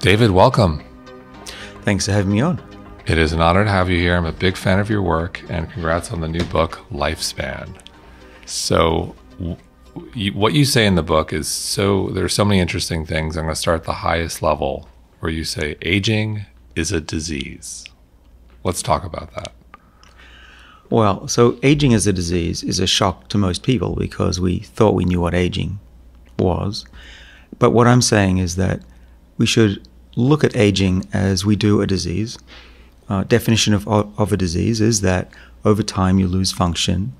David, welcome. Thanks for having me on. It is an honor to have you here. I'm a big fan of your work, and congrats on the new book, Lifespan. So what you say in the book is there's so many interesting things. I'm going to start at the highest level where you say aging is a disease. Let's talk about that. Well, so aging as a disease is a shock to most people because we thought we knew what aging was. But what I'm saying is that we should look at aging as we do a disease. Definition of a disease is that over time you lose function,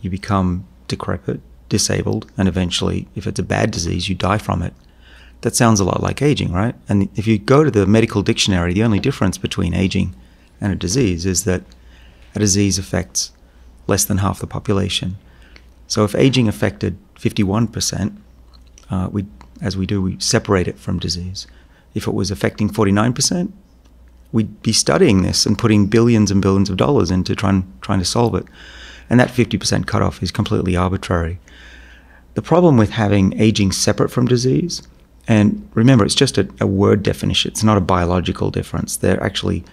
you become decrepit, disabled, and eventually, if it's a bad disease, you die from it. That sounds a lot like aging, right? And if you go to the medical dictionary, the only difference between aging and a disease is that a disease affects less than half the population. So if aging affected 51%, we separate it from disease. If it was affecting 49%, we'd be studying this and putting billions and billions of dollars into trying to solve it. And that 50% cutoff is completely arbitrary. The problem with having aging separate from disease, and remember, it's just a word definition. It's not a biological difference. They're actually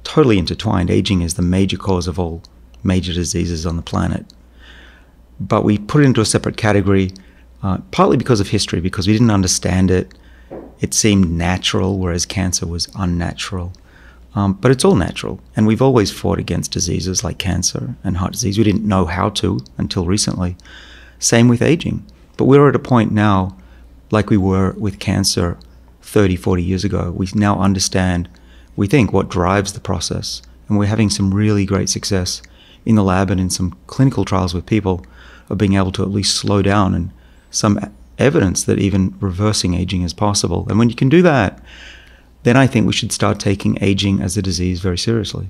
totally intertwined. Aging is the major cause of all major diseases on the planet. But we put it into a separate category, partly because of history, because we didn't understand it. It seemed natural, whereas cancer was unnatural. But it's all natural. And we've always fought against diseases like cancer and heart disease. We didn't know how to until recently. Same with aging. But we're at a point now, like we were with cancer 30, 40 years ago. We now understand, we think, what drives the process. And we're having some really great success in the lab and in some clinical trials with people of being able to at least slow down, and some evidence that even reversing aging is possible. And when you can do that, then I think we should start taking aging as a disease very seriously.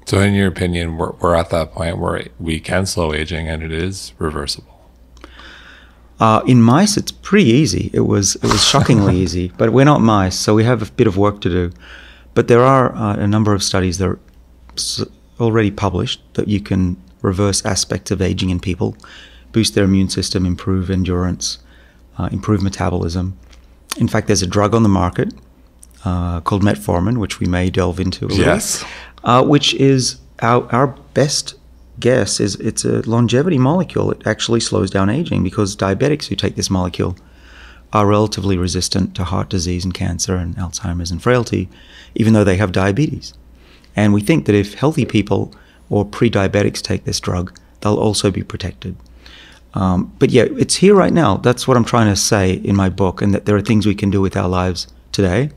So in your opinion, we're at that point where we can slow aging and it is reversible? In mice, it's pretty easy. It was shockingly easy, but we're not mice, so we have a bit of work to do. But there are a number of studies that are already published that you can reverse aspects of aging in people, boost their immune system, improve endurance, improve metabolism. In fact, there's a drug on the market called metformin, which we may delve into a little. Yes. Which is our best guess is it's a longevity molecule. It actually slows down aging because diabetics who take this molecule are relatively resistant to heart disease and cancer and Alzheimer's and frailty, even though they have diabetes. And we think that if healthy people or pre-diabetics take this drug, they'll also be protected. But yeah, it's here right now. That's what I'm trying to say in my book, and that there are things we can do with our lives today,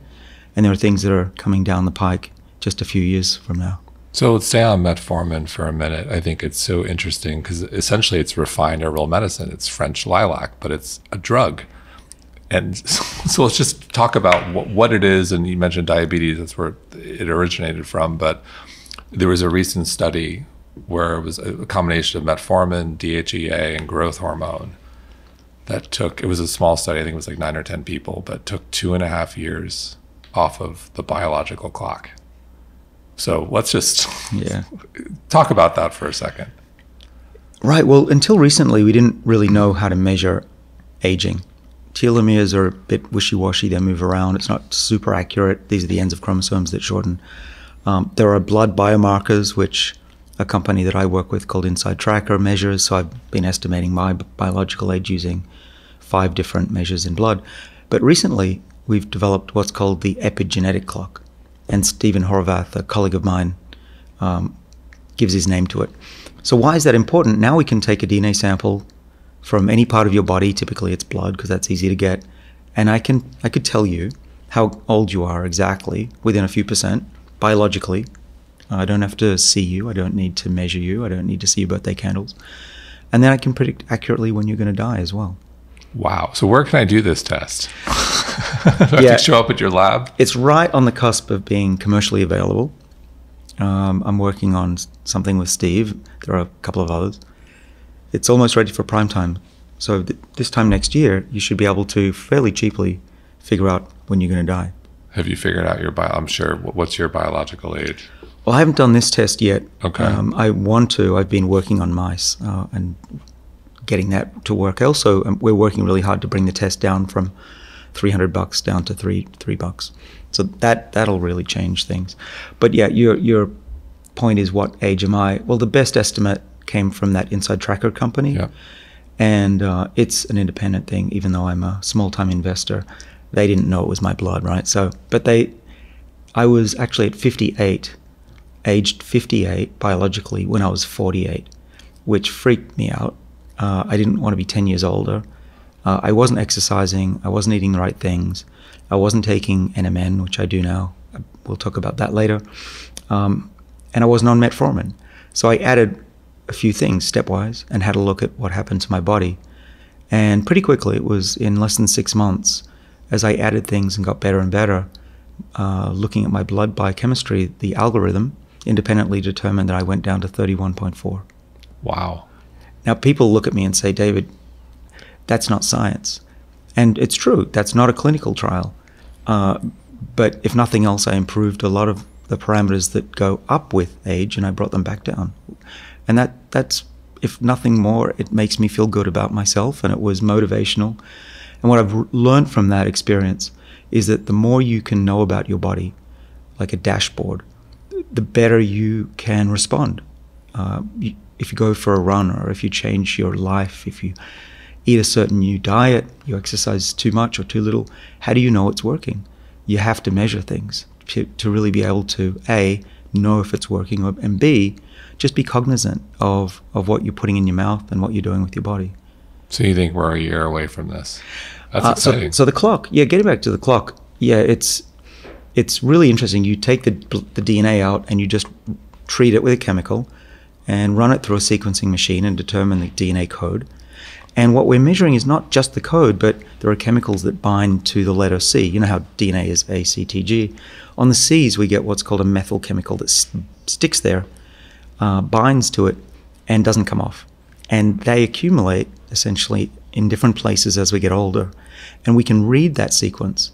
and there are things that are coming down the pike just a few years from now. So let's stay on metformin for a minute. I think it's so interesting because essentially it's refined herbal medicine. It's French lilac, but it's a drug. And so let's just talk about what it is. And you mentioned diabetes, that's where it originated from. But there was a recent study where it was a combination of metformin, DHEA, and growth hormone it was a small study, I think it was like 9 or 10 people, but took 2.5 years off of the biological clock. So let's just talk about that for a second. Right. Well, until recently, we didn't really know how to measure aging. Telomeres are a bit wishy-washy. They move around. It's not super accurate. These are the ends of chromosomes that shorten. There are blood biomarkers, which a company that I work with called Inside Tracker measures. So I've been estimating my biological age using 5 different measures in blood. But recently, we've developed what's called the epigenetic clock. And Stephen Horvath, a colleague of mine, gives his name to it. So why is that important? Now we can take a DNA sample from any part of your body. Typically it's blood because that's easy to get. And I could tell you how old you are exactly within a few percent biologically. I don't have to see you. I don't need to measure you. I don't need to see your birthday candles. And then I can predict accurately when you're going to die as well. Wow. So where can I do this test? Do I have to show up at your lab? It's right on the cusp of being commercially available. I'm working on something with Steve. There are a couple of others. It's almost ready for prime time. So this time next year, you should be able to fairly cheaply figure out when you're going to die. Have you figured out I'm sure, what's your biological age? Well, I haven't done this test yet. Okay. I want to. I've been working on mice and getting that to work. Also, we're working really hard to bring the test down from $300 down to $3. So that'll really change things. But yeah, your point is, what age am I? Well, the best estimate came from that Inside Tracker company. Yeah. And it's an independent thing, even though I'm a small-time investor. They didn't know it was my blood, right? So, but I was actually at 58, aged 58 biologically when I was 48, which freaked me out. I didn't want to be 10 years older. I wasn't exercising. I wasn't eating the right things. I wasn't taking NMN, which I do now. We'll talk about that later. And I wasn't on metformin. So I added a few things stepwise and had a look at what happened to my body. And pretty quickly, it was in less than 6 months, as I added things and got better and better, looking at my blood biochemistry, the algorithm independently determined that I went down to 31.4. Wow. Now, people look at me and say, David, that's not science. And it's true, that's not a clinical trial. But if nothing else, I improved a lot of the parameters that go up with age, and I brought them back down. And that's, if nothing more, it makes me feel good about myself, and it was motivational. And what I've learned from that experience is that the more you can know about your body, like a dashboard, the better you can respond. If you go for a run, or if you change your life, if you eat a certain new diet, you exercise too much or too little, how do you know it's working? You have to measure things to really be able to, A, know if it's working, and B, just be cognizant of what you're putting in your mouth and what you're doing with your body. So you think we're a year away from this? That's exciting. So the clock, getting back to the clock, it's really interesting. You take the DNA out and you just treat it with a chemical and run it through a sequencing machine and determine the DNA code. And what we're measuring is not just the code, but there are chemicals that bind to the letter C. You know how DNA is A, C, T, G. On the C's, we get what's called a methyl chemical that sticks there, binds to it, and doesn't come off. And they accumulate, essentially, in different places as we get older. And we can read that sequence.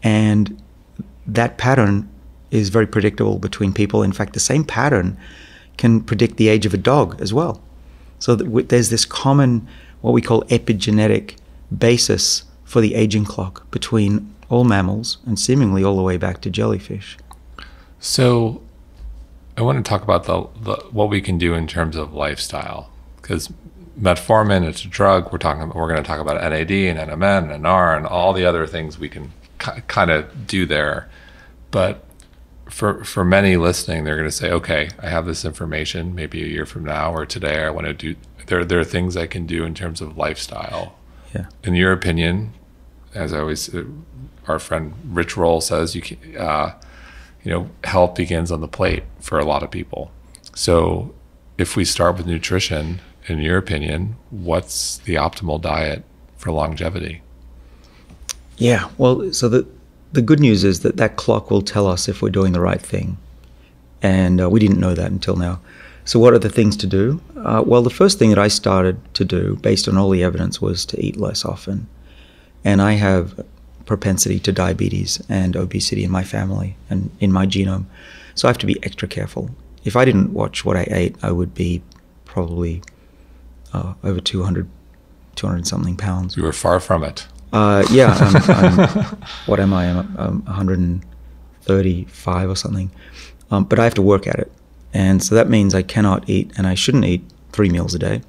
And that pattern is very predictable between people. In fact, the same pattern can predict the age of a dog as well. So there's this common, what we call epigenetic basis for the aging clock between all mammals and seemingly all the way back to jellyfish. So I want to talk about the what we can do in terms of lifestyle, because metformin, it's a drug. We're going to talk about NAD and NMN and NR and all the other things we can kind of do there. But for many listening, they're going to say, okay, I have this information, maybe a year from now or today, I want to do, there are things I can do in terms of lifestyle. Yeah. In your opinion, as I always, our friend Rich Roll says, health begins on the plate for a lot of people. So if we start with nutrition, in your opinion, what's the optimal diet for longevity? Yeah, well, so the good news is that clock will tell us if we're doing the right thing. And we didn't know that until now. So what are the things to do? Well, the first thing that I started to do, based on all the evidence, was to eat less often. And I have propensity to diabetes and obesity in my family and in my genome. So I have to be extra careful. If I didn't watch what I ate, I would be probably over 200 something pounds. You were far from it. Yeah, what am I? I'm 135 or something. But I have to work at it. And so that means I cannot eat, and I shouldn't eat 3 meals a day.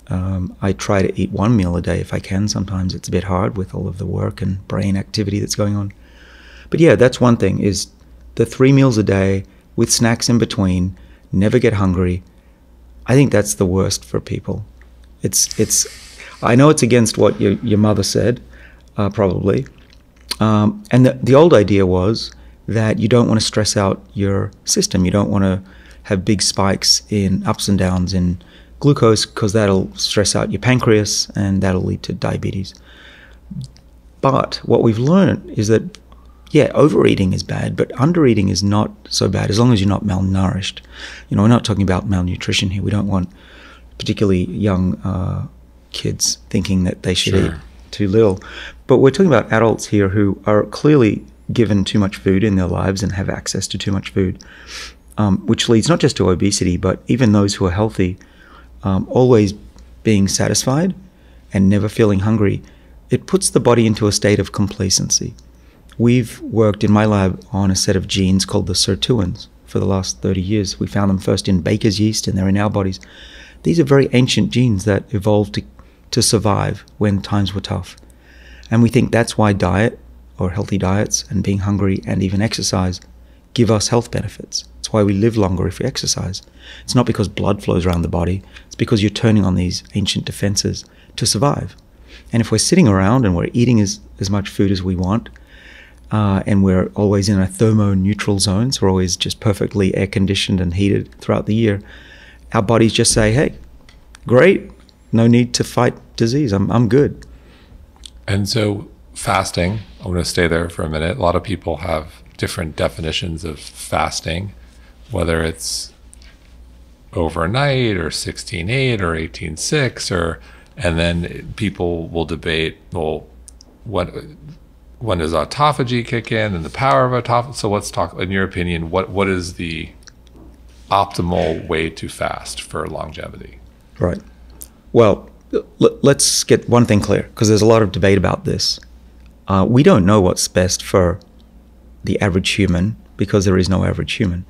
I try to eat 1 meal a day if I can. Sometimes it's a bit hard with all of the work and brain activity that's going on. But yeah, that's one thing, is the 3 meals a day with snacks in between, never get hungry. I think that's the worst for people. I know it's against what your mother said, probably. And the old idea was that you don't want to stress out your system. You don't want to have big spikes in ups and downs in glucose, because that'll stress out your pancreas and that'll lead to diabetes. But what we've learned is that, yeah, overeating is bad, but undereating is not so bad as long as you're not malnourished. We're not talking about malnutrition here. We don't want particularly young kids thinking that they should eat too little. But we're talking about adults here who are clearly given too much food in their lives and have access to too much food, which leads not just to obesity, but even those who are healthy, always being satisfied and never feeling hungry. It puts the body into a state of complacency. we've worked in my lab on a set of genes called the sirtuins for the last 30 years. We found them first in baker's yeast, and they're in our bodies. These are very ancient genes that evolved to survive when times were tough. And we think that's why diet, or healthy diets, and being hungry and even exercise give us health benefits. It's why we live longer if we exercise. It's not because blood flows around the body. It's because you're turning on these ancient defenses to survive. And if we're sitting around and we're eating as much food as we want, and we're always in a thermo-neutral zone, so we're always just perfectly air-conditioned and heated throughout the year, our bodies just say, hey, great, no need to fight disease. I'm good. And so fasting, I'm going to stay there for a minute. A lot of people have different definitions of fasting, whether it's overnight or 16/8 or 18/6, and then people will debate, well, when does autophagy kick in and the power of autophagy? So let's talk, in your opinion, what is the optimal way to fast for longevity? Right. Well, let's get one thing clear, because there's a lot of debate about this. We don't know what's best for the average human, because there is no average human.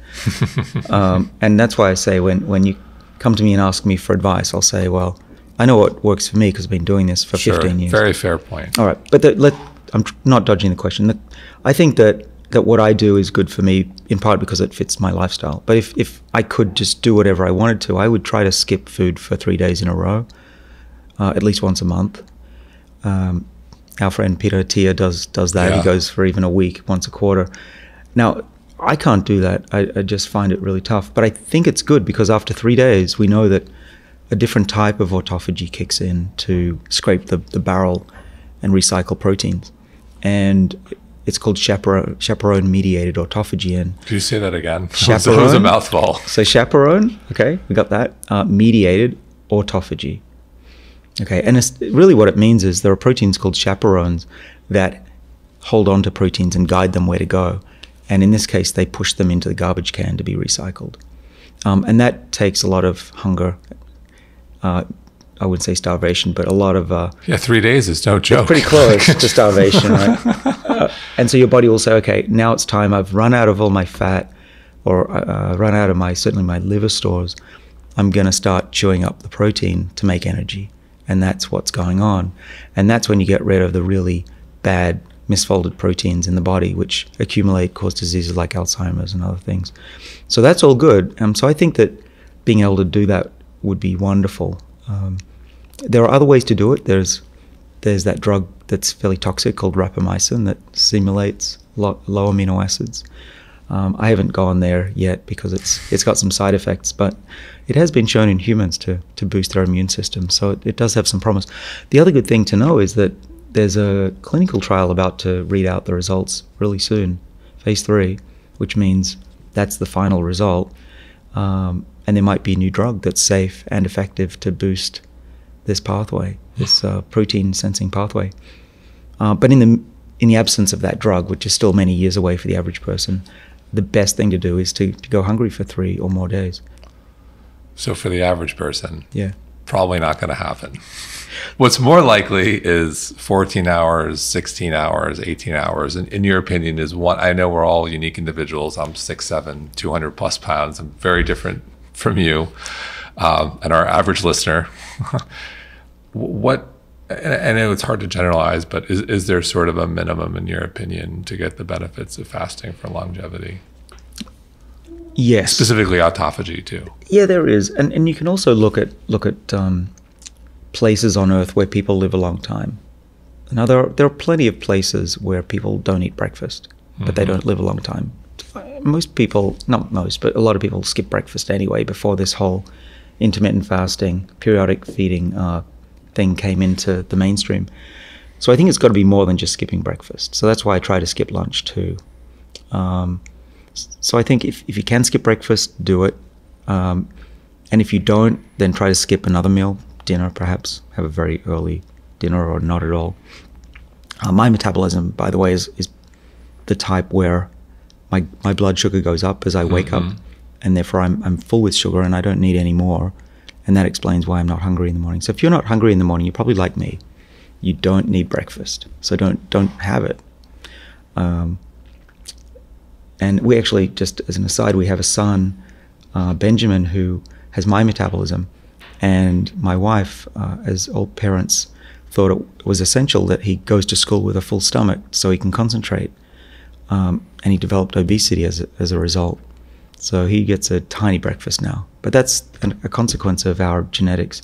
And that's why I say when you come to me and ask me for advice, I'll say, well, I know what works for me because I've been doing this for 15 years. Very fair point. All right. But I'm not dodging the question. I think that what I do is good for me, in part because it fits my lifestyle. But if I could just do whatever I wanted to, I would try to skip food for 3 days in a row, at least once a month. Our friend Peter Attia does that. Yeah. He goes for even a week, once a quarter. Now, I can't do that. I just find it really tough. But I think it's good because after 3 days, we know that a different type of autophagy kicks in to scrape the barrel and recycle proteins. And it's called chaperone-mediated autophagy. And could you say that again? Chaperone, it was a mouthful. So chaperone, okay, we got that. Mediated autophagy. Okay, and it's really what it means is there are proteins called chaperones that hold on to proteins and guide them where to go. And in this case, they push them into the garbage can to be recycled. And that takes a lot of hunger. I wouldn't say starvation, but a lot of... 3 days is no joke. It's pretty close to starvation, right? And so your body will say, okay, now it's time. I've run out of all my fat, or run out of certainly my liver stores. I'm going to start chewing up the protein to make energy. And that's what's going on. And that's when you get rid of the really bad misfolded proteins in the body, which accumulate, cause diseases like Alzheimer's and other things. So that's all good. So I think that being able to do that would be wonderful. There are other ways to do it. There's that drug that's fairly toxic called rapamycin that simulates low amino acids. I haven't gone there yet because it's got some side effects, but it has been shown in humans to boost their immune system. So it does have some promise. The other good thing to know is that there's a clinical trial about to read out the results really soon, phase 3, which means that's the final result. And there might be a new drug that's safe and effective to boost this pathway, this protein sensing pathway. But in the absence of that drug, which is still many years away for the average person, the best thing to do is to go hungry for 3 or more days. So for the average person, yeah, probably not going to happen. What's more likely is 14 hours, 16 hours, 18 hours. And in your opinion, is one, I know we're all unique individuals. I'm 6'7", 200 plus pounds. I'm very different from you and our average listener. I know it's hard to generalize, but is there sort of a minimum, in your opinion, to get the benefits of fasting for longevity? Yes. Specifically autophagy too. Yeah, there is. And you can also look at places on Earth where people live a long time. Now, there are plenty of places where people don't eat breakfast, but they don't live a long time. Most people, not most, but a lot of people skip breakfast anyway before this whole intermittent fasting, periodic feeding thing came into the mainstream. So I think it's got to be more than just skipping breakfast. So that's why I try to skip lunch too. So I think if you can skip breakfast, do it. And if you don't, then try to skip another meal, dinner perhaps, have a very early dinner or not at all. My metabolism, by the way, is the type where my blood sugar goes up as I wake up, and therefore I'm full with sugar and I don't need any more. And that explains why I'm not hungry in the morning. So if you're not hungry in the morning, you're probably like me. You don't need breakfast, so don't have it. And we actually, just as an aside, we have a son, Benjamin, who has my metabolism. And my wife, as old parents, thought it was essential that he goes to school with a full stomach so he can concentrate. And he developed obesity as a result. So he gets a tiny breakfast now. But that's a consequence of our genetics.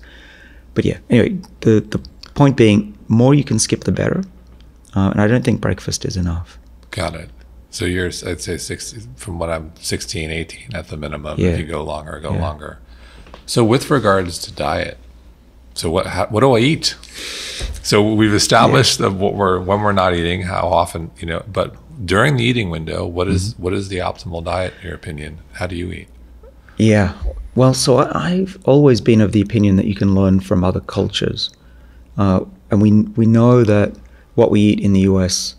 But yeah, anyway, the point being, more you can skip, the better. And I don't think breakfast is enough. Got it. So you're, I'd say, from what I'm 16, 18 at the minimum. Yeah. If you go longer, go longer. So with regards to diet, so what do I eat? So we've established that when we're not eating, how often, but during the eating window, what is the optimal diet in your opinion? How do you eat? Yeah. Well, so I've always been of the opinion that you can learn from other cultures. And we know that what we eat in the US,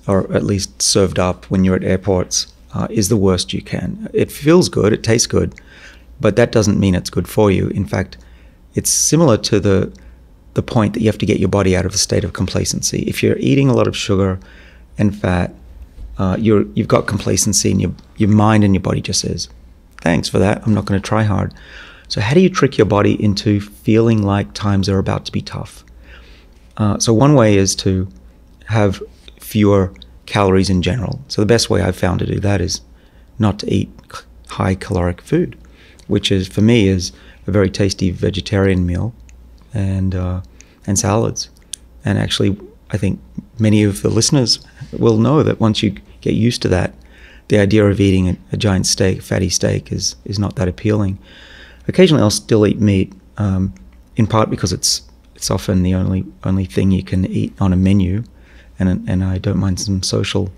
or at least served up when you're at airports, is the worst you can. It feels good, it tastes good, but that doesn't mean it's good for you. In fact, it's similar to the point that you have to get your body out of a state of complacency. If you're eating a lot of sugar and fat, you've got complacency, and your mind and your body just says, thanks for that, I'm not going to try hard. So how do you trick your body into feeling like times are about to be tough? So one way is to have fewer calories in general. So the best way I've found to do that is not to eat high caloric food, which is, for me, is a very tasty vegetarian meal and salads. And actually, I think many of the listeners will know that once you get used to that, the idea of eating a giant steak, fatty steak, is not that appealing. Occasionally, I'll still eat meat, in part because it's often the only thing you can eat on a menu, and I don't mind some social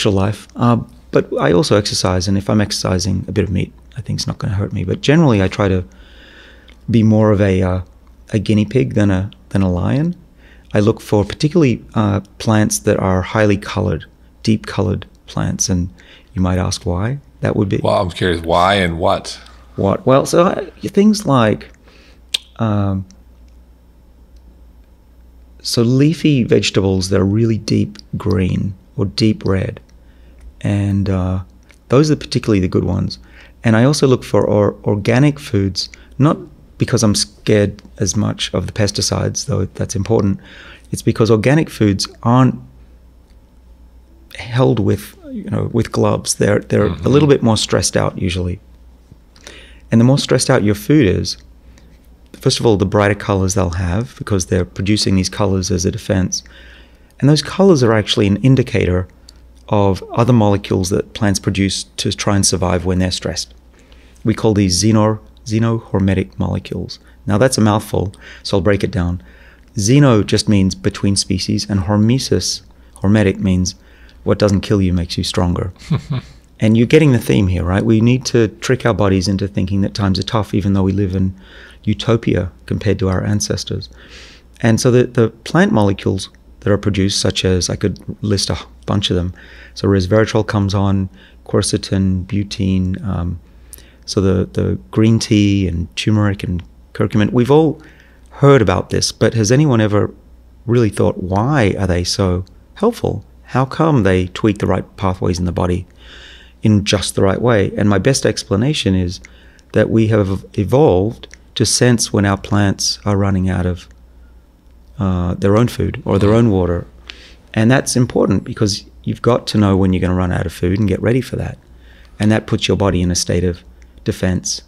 life. But I also exercise, and if I'm exercising, a bit of meat I think is not going to hurt me. But generally, I try to be more of a guinea pig than a lion. I look for particularly plants that are highly colored, deep colored plants, and you might ask why that would be. Well, I'm curious, why and what? What? Well, so things like so leafy vegetables that are really deep green or deep red, and those are particularly the good ones. And I also look for organic foods, not because I'm scared as much of the pesticides, though that's important. It's because organic foods aren't held with gloves. They're a little bit more stressed out usually. And the more stressed out your food is, first of all, the brighter colors they'll have, because they're producing these colors as a defense. And those colors are actually an indicator of other molecules that plants produce to try and survive when they're stressed. We call these xenohormetic molecules. Now that's a mouthful, so I'll break it down. Xeno just means between species, and hormetic means what doesn't kill you makes you stronger. And you're getting the theme here, right? We need to trick our bodies into thinking that times are tough, even though we live in utopia compared to our ancestors. And so the plant molecules that are produced, such as, I could list a bunch of them. So resveratrol comes on, quercetin, butene, so the green tea and turmeric and curcumin. We've all heard about this, but has anyone ever really thought, why are they so helpful? How come they tweak the right pathways in the body in just the right way? And my best explanation is that we have evolved to sense when our plants are running out of their own food or their own water. And that's important because you've got to know when you're going to run out of food and get ready for that. And that puts your body in a state of defense.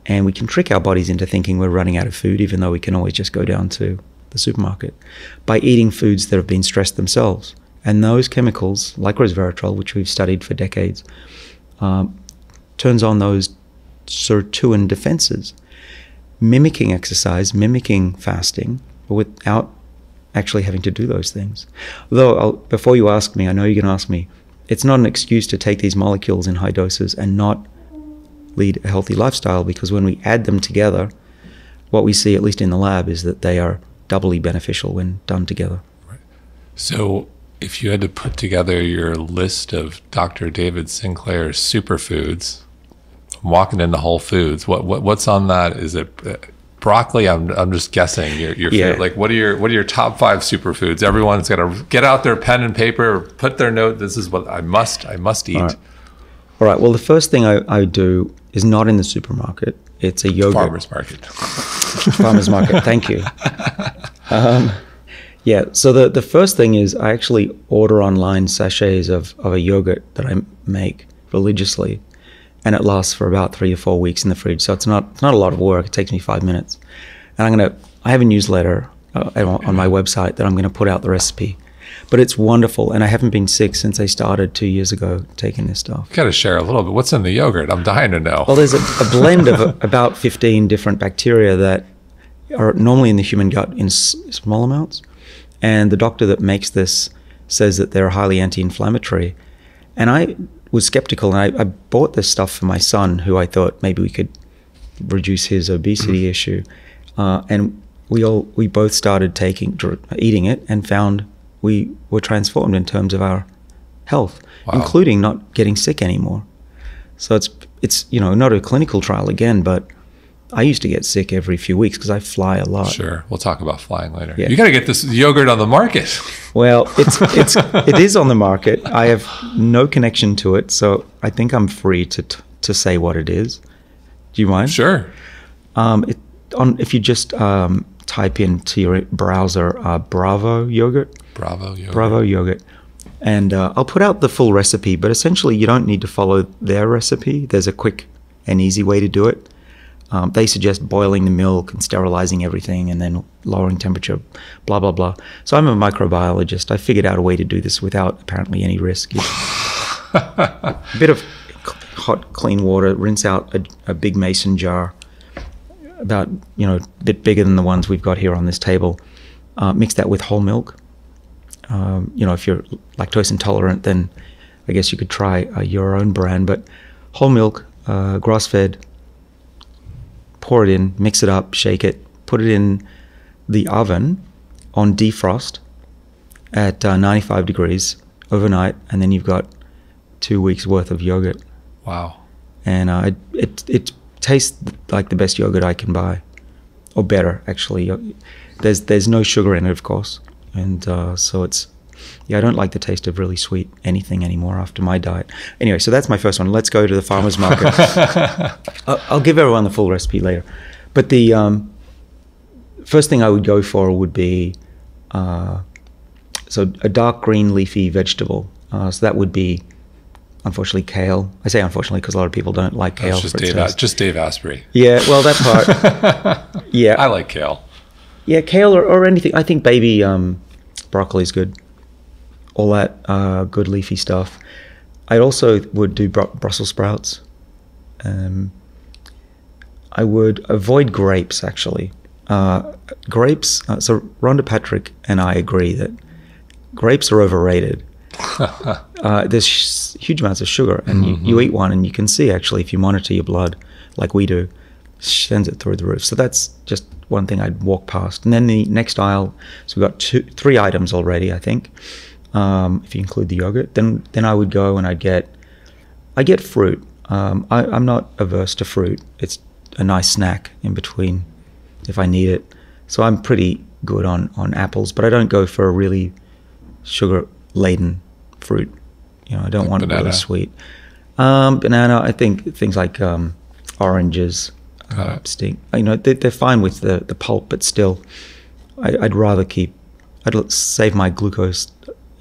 And we can trick our bodies into thinking we're running out of food, even though we can always just go down to the supermarket, by eating foods that have been stressed themselves. And those chemicals, like resveratrol, which we've studied for decades, turns on those sirtuin defenses, mimicking exercise, mimicking fasting, without actually having to do those things. Although, before you ask me, I know you're going to ask me, it's not an excuse to take these molecules in high doses and not lead a healthy lifestyle, because when we add them together, what we see, at least in the lab, is that they are doubly beneficial when done together. Right. So if you had to put together your list of Dr. David Sinclair's superfoods, I'm walking into Whole Foods, what's on that? Is it broccoli, I'm just guessing. Your favorite. Like, what are your top 5 superfoods? Everyone's got to get out their pen and paper, put their note. This is what I must eat. All right. Well, the first thing I do is not in the supermarket. It's a yogurt. Farmer's market. Farmer's market. Thank you. Yeah. So the first thing is I actually order online sachets of a yogurt that I make religiously, and it lasts for about 3 or 4 weeks in the fridge. So it's not a lot of work. It takes me 5 minutes. And I have a newsletter on my website that I'm gonna put out the recipe. But it's wonderful, and I haven't been sick since I started 2 years ago taking this stuff. Got to share a little bit. What's in the yogurt? I'm dying to know. Well, there's a blend of about 15 different bacteria that are normally in the human gut in small amounts. And the doctor that makes this says that they're highly anti-inflammatory. And I was skeptical, and I bought this stuff for my son, who I thought maybe we could reduce his obesity issue. And we both started eating it and found we were transformed in terms of our health, including not getting sick anymore. So it's not a clinical trial again, but I used to get sick every few weeks because I fly a lot. Sure, we'll talk about flying later. Yeah. You got to get this yogurt on the market. Well, it is on the market. I have no connection to it, so I think I'm free to say what it is. Do you mind? Sure. If you just type into your browser Bravo yogurt. Bravo yogurt. And I'll put out the full recipe, but essentially you don't need to follow their recipe. There's a quick and easy way to do it. They suggest boiling the milk and sterilizing everything and then lowering temperature, blah, blah, blah. So I'm a microbiologist. I figured out a way to do this without apparently any risk. A bit of hot, clean water, rinse out a big mason jar, about, a bit bigger than the ones we've got here on this table. Mix that with whole milk. If you're lactose intolerant, then I guess you could try your own brand. But whole milk, grass-fed, pour it in, mix it up, shake it, put it in the oven on defrost at 95 degrees overnight, and then you've got 2 weeks worth of yogurt. Wow. And it tastes like the best yogurt I can buy, or better actually. There's no sugar in it, of course, and so I don't like the taste of really sweet anything anymore after my diet. Anyway, so that's my first one. Let's go to the farmer's market. I'll give everyone the full recipe later, but the first thing I would go for would be a dark green leafy vegetable. So that would be, unfortunately, kale. I say unfortunately because a lot of people don't like kale. Just Dave Asprey. Yeah, well, that part. Yeah, I like kale. Yeah, kale or anything. I think baby broccoli is good. All that good leafy stuff. I also would do Brussels sprouts. I would avoid grapes, actually. Grapes, so Rhonda Patrick and I agree that grapes are overrated. There's huge amounts of sugar, and you eat one and you can see, actually, if you monitor your blood like we do, sends it through the roof. So that's just one thing I'd walk past. And then the next aisle, so we've got 3 items already, I think. If you include the yogurt, then I would go and I get fruit. I'm not averse to fruit. It's a nice snack in between if I need it. So I'm pretty good on apples, but I don't go for a really sugar-laden fruit. I don't want it really sweet. Banana, I think things like oranges stink. They're fine with the pulp, but still, I'd save my glucose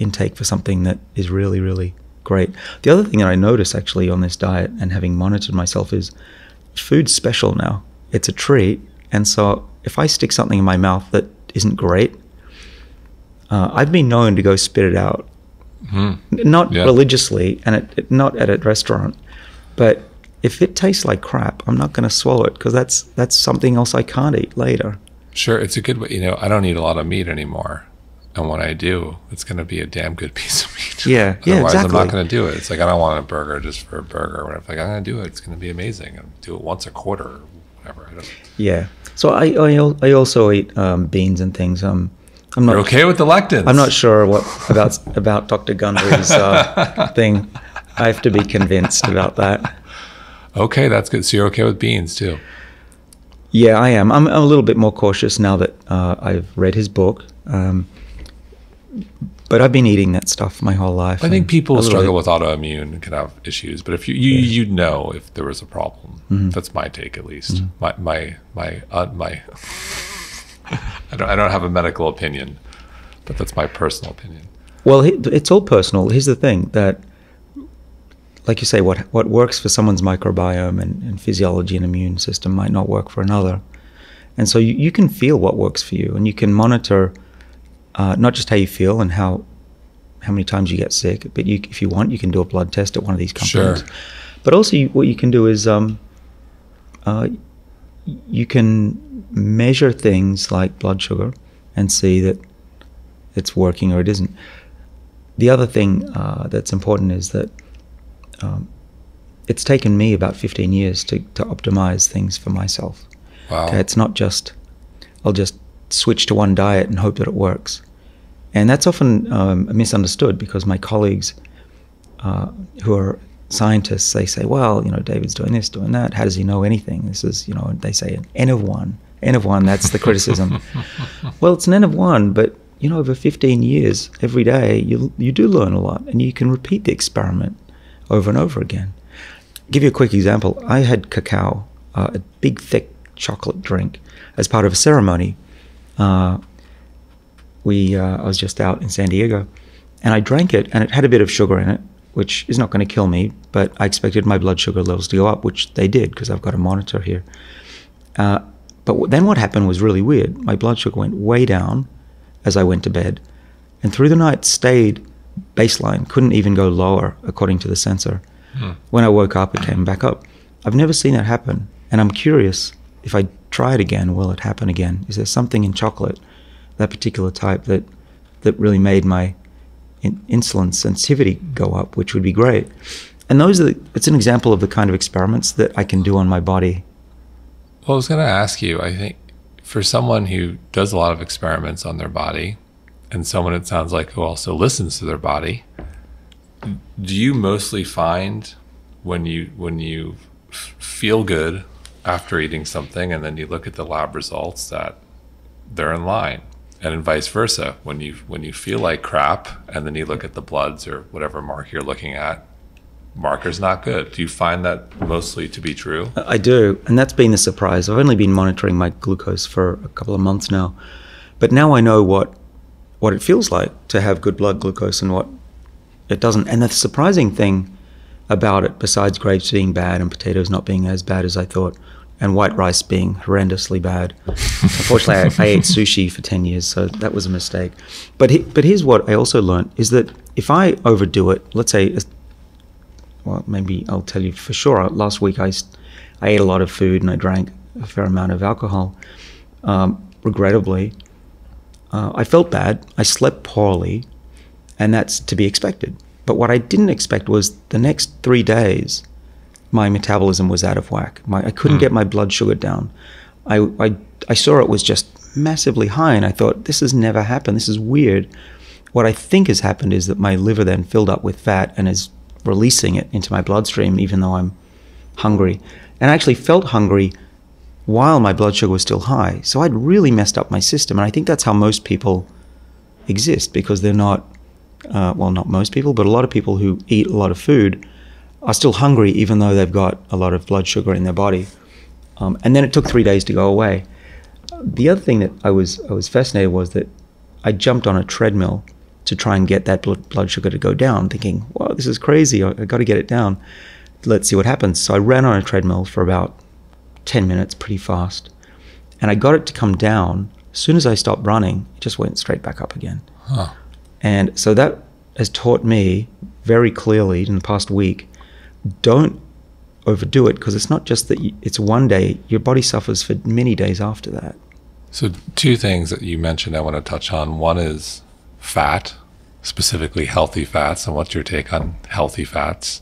intake for something that is really, really great. The other thing that I notice actually on this diet and having monitored myself is food's special now. It's a treat. And so if I stick something in my mouth that isn't great, I've been known to go spit it out. Not religiously and not at a restaurant, but if it tastes like crap, I'm not going to swallow it because that's something else I can't eat later. Sure, it's a good way. I don't eat a lot of meat anymore. And when I do, it's going to be a damn good piece of meat. Yeah, Otherwise, exactly. I'm not going to do it. It's like, I don't want a burger just for a burger or whatever. Like, I'm going to do it. It's going to be amazing. And do it once a quarter or whatever. Yeah. So I also eat beans and things. I'm not. You're okay with the lectins? I'm not sure what about Dr. Gundry's thing. I have to be convinced about that. Okay, that's good. So you're okay with beans too? Yeah, I am. I'm a little bit more cautious now that I've read his book. But I've been eating that stuff my whole life. I think people struggle with autoimmune and can have issues, but if you'd know if there was a problem. Mm-hmm. That's my take, at least. Mm-hmm. My I don't have a medical opinion, but that's my personal opinion. Well, it's all personal. Here's the thing, that, like you say, what works for someone's microbiome and physiology and immune system might not work for another. And so you can feel what works for you, and you can monitor not just how you feel and how many times you get sick, but if you want, you can do a blood test at one of these companies. Sure. But also what you can do is you can measure things like blood sugar and see that it's working or it isn't. The other thing that's important is that it's taken me about 15 years to optimize things for myself. Wow. Okay, it's not just, I'll just switch to one diet and hope that it works. And that's often misunderstood, because my colleagues who are scientists, they say, well, David's doing this, doing that. How does he know anything? This is, they say an N of one. N of one, that's the criticism. Well, it's an N of one, but, over 15 years, every day, you do learn a lot, and you can repeat the experiment over and over again. I'll give you a quick example. I had cacao, a big, thick chocolate drink, as part of a ceremony. I was just out in San Diego, and I drank it, and it had a bit of sugar in it, which is not going to kill me, but I expected my blood sugar levels to go up, which they did, because I've got a monitor here. But then what happened was really weird. My blood sugar went way down as I went to bed, and through the night stayed baseline, couldn't even go lower according to the sensor. When I woke up, it came back up. I've never seen that happen, and I'm curious, if I try it again, will it happen again? Is there something in chocolate, that particular type, that really made my insulin sensitivity go up, which would be great? And it's an example of the kind of experiments that I can do on my body. Well, I was going to ask you, I think for someone who does a lot of experiments on their body, and someone, it sounds like, who also listens to their body, do you mostly find when you feel good after eating something, and then you look at the lab results, that they're in line? And vice versa, when you feel like crap, and then you look at the bloods or whatever marker you're looking at, marker's not good. Do you find that mostly to be true? I do, and that's been the surprise. I've only been monitoring my glucose for a couple of months now, but now I know what it feels like to have good blood glucose and what it doesn't. And the surprising thing about it, besides grapes being bad and potatoes not being as bad as I thought, and white rice being horrendously bad. Unfortunately, I ate sushi for 10 years, so that was a mistake. But here's what I also learned, is that if I overdo it, let's say, well, maybe I'll tell you for sure, last week I ate a lot of food and I drank a fair amount of alcohol. Regrettably, I felt bad, I slept poorly, and that's to be expected. But what I didn't expect was the next 3 days, my metabolism was out of whack. I couldn't get my blood sugar down. I saw it was just massively high, and I thought, this has never happened. This is weird. What I think has happened is that my liver then filled up with fat and is releasing it into my bloodstream, even though I'm hungry. And I actually felt hungry while my blood sugar was still high. So I'd really messed up my system. And I think that's how most people exist, because they're not, well, not most people, but a lot of people who eat a lot of food are still hungry, even though they've got a lot of blood sugar in their body. And then it took 3 days to go away. The other thing that I was fascinated was that I jumped on a treadmill to try and get that blood sugar to go down, thinking, wow, this is crazy. I got to get it down. Let's see what happens. So I ran on a treadmill for about 10 minutes, pretty fast. And I got it to come down. As soon as I stopped running, it just went straight back up again. Huh. And so that has taught me very clearly in the past week, don't overdo it, because it's not just that it's one day, your body suffers for many days after that. So 2 things that you mentioned I want to touch on. One is fat, specifically healthy fats, and what's your take on healthy fats?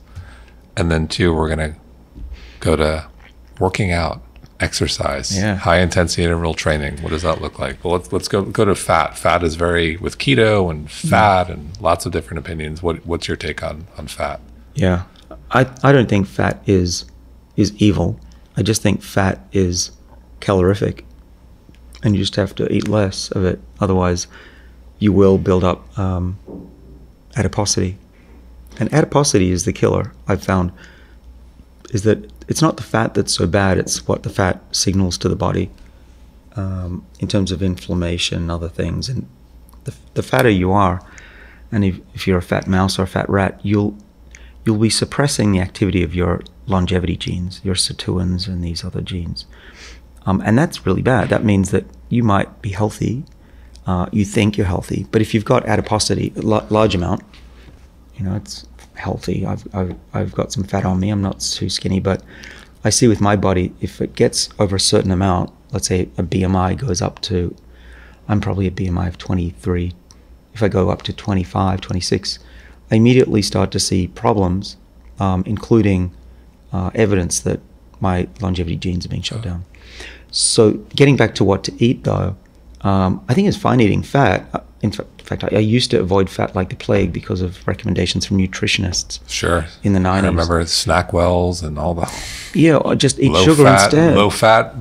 And then 2, we're going to go to working out, exercise, high intensity interval training. What does that look like? Well, let's go to fat. Fat is very, with keto and fat and lots of different opinions. What's your take on fat? Yeah. I don't think fat is evil. I just think fat is calorific, and you just have to eat less of it. Otherwise, you will build up adiposity. And adiposity is the killer, I've found, is that it's not the fat that's so bad, it's what the fat signals to the body in terms of inflammation and other things. And the fatter you are, and if you're a fat mouse or a fat rat, you'll be suppressing the activity of your longevity genes, your sirtuins and these other genes. And that's really bad. That means that you might be healthy, you think you're healthy, but if you've got adiposity, a large amount, you know, it's healthy. I've got some fat on me. I'm not too skinny, but I see with my body, if it gets over a certain amount, let's say a BMI goes up to, I'm probably a BMI of 23. If I go up to 25, 26, I immediately start to see problems, including evidence that my longevity genes are being shut down. So getting back to what to eat, though, I think it's fine eating fat. In fact, I used to avoid fat like the plague because of recommendations from nutritionists. Sure. In the 90s. I remember Snackwells and all that. Yeah, or just eat sugar instead. Low fat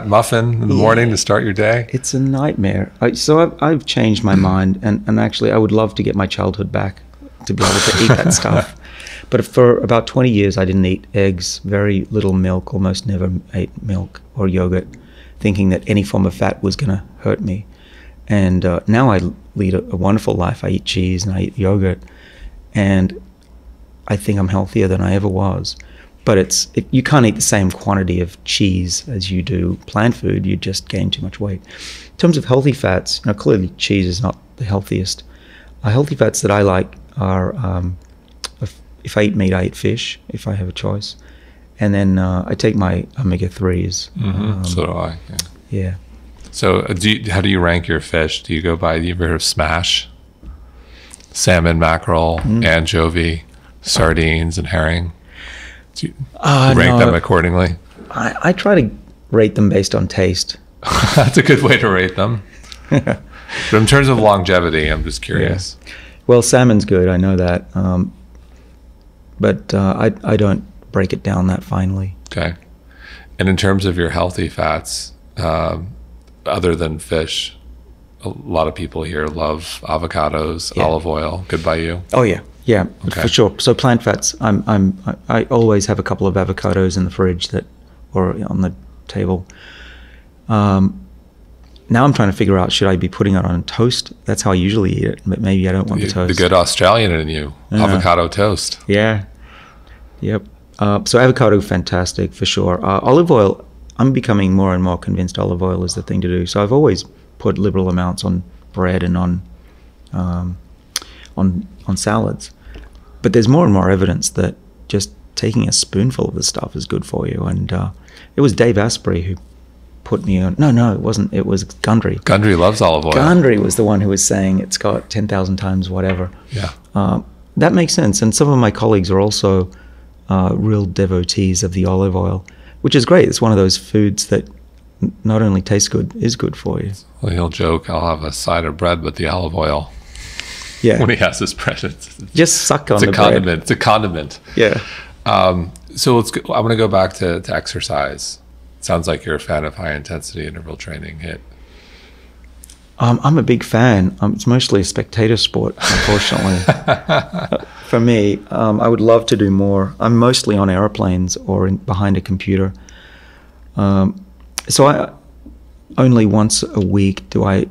muffin in the morning to start your day. It's a nightmare. So I've changed my mind, and actually I would love to get my childhood back to be able to eat that stuff. But for about 20 years I didn't eat eggs, very little milk, almost never ate milk or yogurt, thinking that any form of fat was going to hurt me. And now I lead a wonderful life. I eat cheese and I eat yogurt, and I think I'm healthier than I ever was. But you can't eat the same quantity of cheese as you do plant food. You just gain too much weight. In terms of healthy fats, you know, clearly cheese is not the healthiest. Healthy fats that I like are, if I eat meat, I eat fish, if I have a choice. And then I take my omega-3s. So do I. Yeah. So how do you rank your fish? Do you ever heard of smash? Salmon, mackerel, anchovy, sardines, and herring? Do you rank them accordingly? I try to rate them based on taste. That's a good way to rate them. But in terms of longevity, I'm just curious. Yeah. Well, salmon's good, I know that. But I don't break it down that finely. Okay. And in terms of your healthy fats, other than fish, a lot of people here love avocados, olive oil. Good by you? Oh yeah, okay. For sure. So plant fats, I always have a couple of avocados in the fridge or on the table. Now I'm trying to figure out, should I be putting it on toast? That's how I usually eat it, but maybe I don't want the toast. The good Australian in you, avocado toast. Yeah. Yep. So avocado, fantastic for sure. Olive oil, I'm becoming more and more convinced olive oil is the thing to do. So I've always put liberal amounts on bread and on salads. But there's more and more evidence that just taking a spoonful of the stuff is good for you. And it was Dave Asprey who put me on. No, it wasn't. It was Gundry. Gundry loves olive oil. Gundry was the one who was saying it's got 10,000 times whatever. Yeah. That makes sense. And some of my colleagues are also real devotees of the olive oil, which is great. It's one of those foods that not only tastes good, is good for you. Well, he'll joke, I'll have a side of bread with the olive oil. Yeah. When he has his bread. Just suck on the bread. bread. It's a condiment. Yeah. So I want to go back to exercise. It sounds like you're a fan of high intensity interval training. I'm a big fan. It's mostly a spectator sport, unfortunately. For me, I would love to do more. I'm mostly on airplanes or behind a computer. So I only once a week do I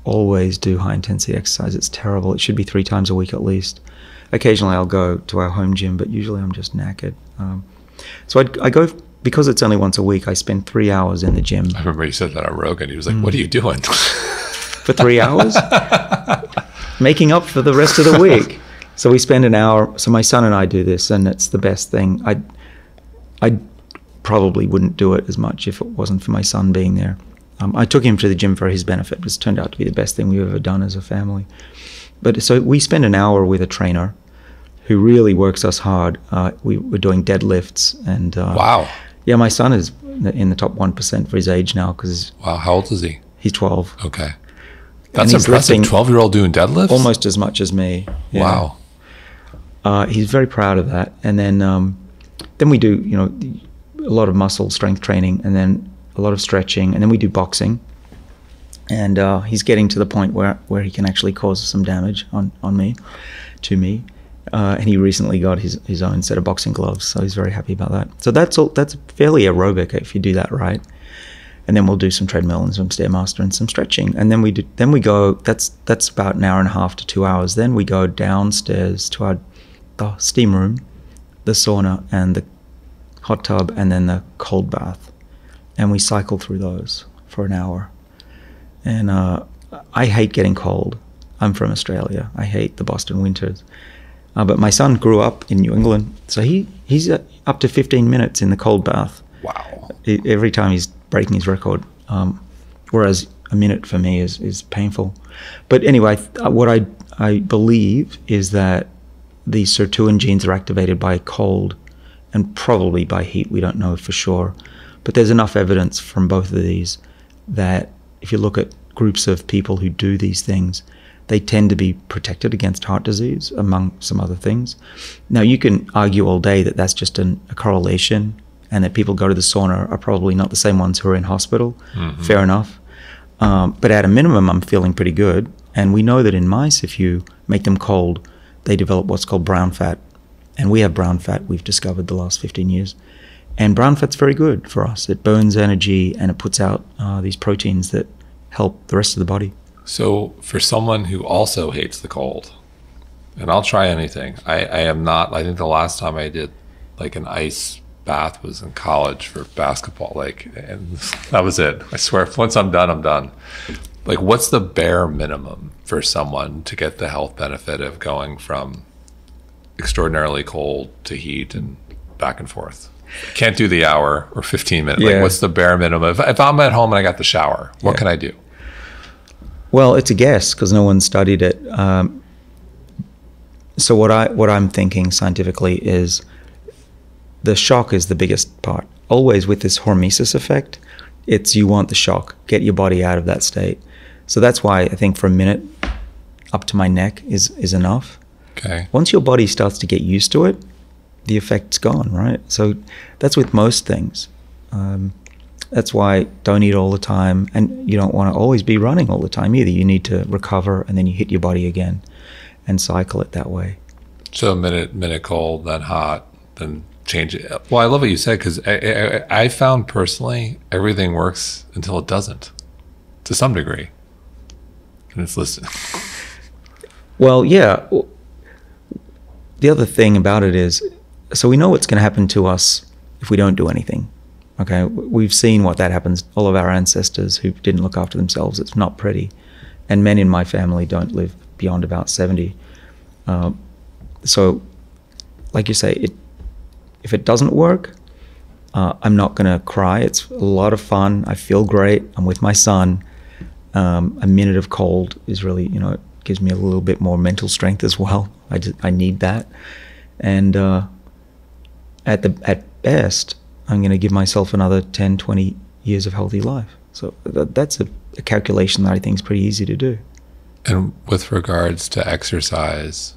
always do high intensity exercise. It's terrible. It should be 3 times a week at least. Occasionally I'll go to our home gym, but usually I'm just knackered. So I go, because it's only once a week, I spend 3 hours in the gym. I remember you said that on Rogan. He was like, what are you doing? For 3 hours? Making up for the rest of the week. So we spend an hour. So my son and I do this, and it's the best thing. I probably wouldn't do it as much if it wasn't for my son being there. I took him to the gym for his benefit. It's turned out to be the best thing we've ever done as a family. But so we spend an hour with a trainer who really works us hard. We're doing deadlifts. And wow. Yeah, my son is in the top 1% for his age now. Wow, how old is he? He's 12. Okay. That's impressive. 12-year-old doing deadlifts? Almost as much as me. Yeah. Wow. He's very proud of that. And then we do, a lot of muscle strength training. And then a lot of stretching, and then we do boxing. And he's getting to the point where he can actually cause some damage on me, to me. And he recently got his own set of boxing gloves, so he's very happy about that. So that's fairly aerobic if you do that right. And then we'll do some treadmill and some Stairmaster and some stretching. And then we go, that's about an hour and a half to 2 hours. Then we go downstairs to the steam room, the sauna, and the hot tub, and then the cold bath. And we cycle through those for an hour. And I hate getting cold. I'm from Australia. I hate the Boston winters. But my son grew up in New England, so he's up to 15 minutes in the cold bath. Wow. Every time he's breaking his record, whereas a minute for me is painful. But anyway, what I believe is that the sirtuin genes are activated by cold and probably by heat. We don't know for sure. But there's enough evidence from both of these that if you look at groups of people who do these things, they tend to be protected against heart disease, among some other things. Now, you can argue all day that that's just a correlation, and that people go to the sauna are probably not the same ones who are in hospital. Mm-hmm. Fair enough. But at a minimum, I'm feeling pretty good. And we know that in mice, if you make them cold, they develop what's called brown fat. And we have brown fat, we've discovered the last 15 years. And brown fat's very good for us. It burns energy, and it puts out these proteins that help the rest of the body. So for someone who also hates the cold, and I'll try anything. I am not, I think the last time I did like an ice bath was in college for basketball, and that was it. I swear, once I'm done, I'm done. Like, what's the bare minimum for someone to get the health benefit of going from extraordinarily cold to heat and back and forth? Can't do the hour or 15 minutes. Yeah. Like, what's the bare minimum? If I'm at home and I got the shower, what can I do? Well, it's a guess because no one studied it. So what I'm thinking scientifically is the shock is the biggest part. Always with this hormesis effect, it's you want the shock, get your body out of that state. So that's why I think for a minute up to my neck is enough. Okay. Once your body starts to get used to it, the effect's gone, right? So that's with most things. That's why don't eat all the time, and you don't want to always be running all the time either. You need to recover, and then you hit your body again and cycle it that way. So a minute cold, then hot, then change it. Well, I love what you said, because I found personally everything works until it doesn't, to some degree. And it's listed. Well, yeah. The other thing about it is, so we know what's going to happen to us if we don't do anything. Okay, we've seen what that happens. All of our ancestors who didn't look after themselves, it's not pretty. And men in my family don't live beyond about 70. So, like you say, if it doesn't work, I'm not going to cry. It's a lot of fun. I feel great. I'm with my son. A minute of cold is really, it gives me a little bit more mental strength as well. I need that. And at best, I'm going to give myself another 10, 20 years of healthy life. So that's a calculation that I think is pretty easy to do. And with regards to exercise,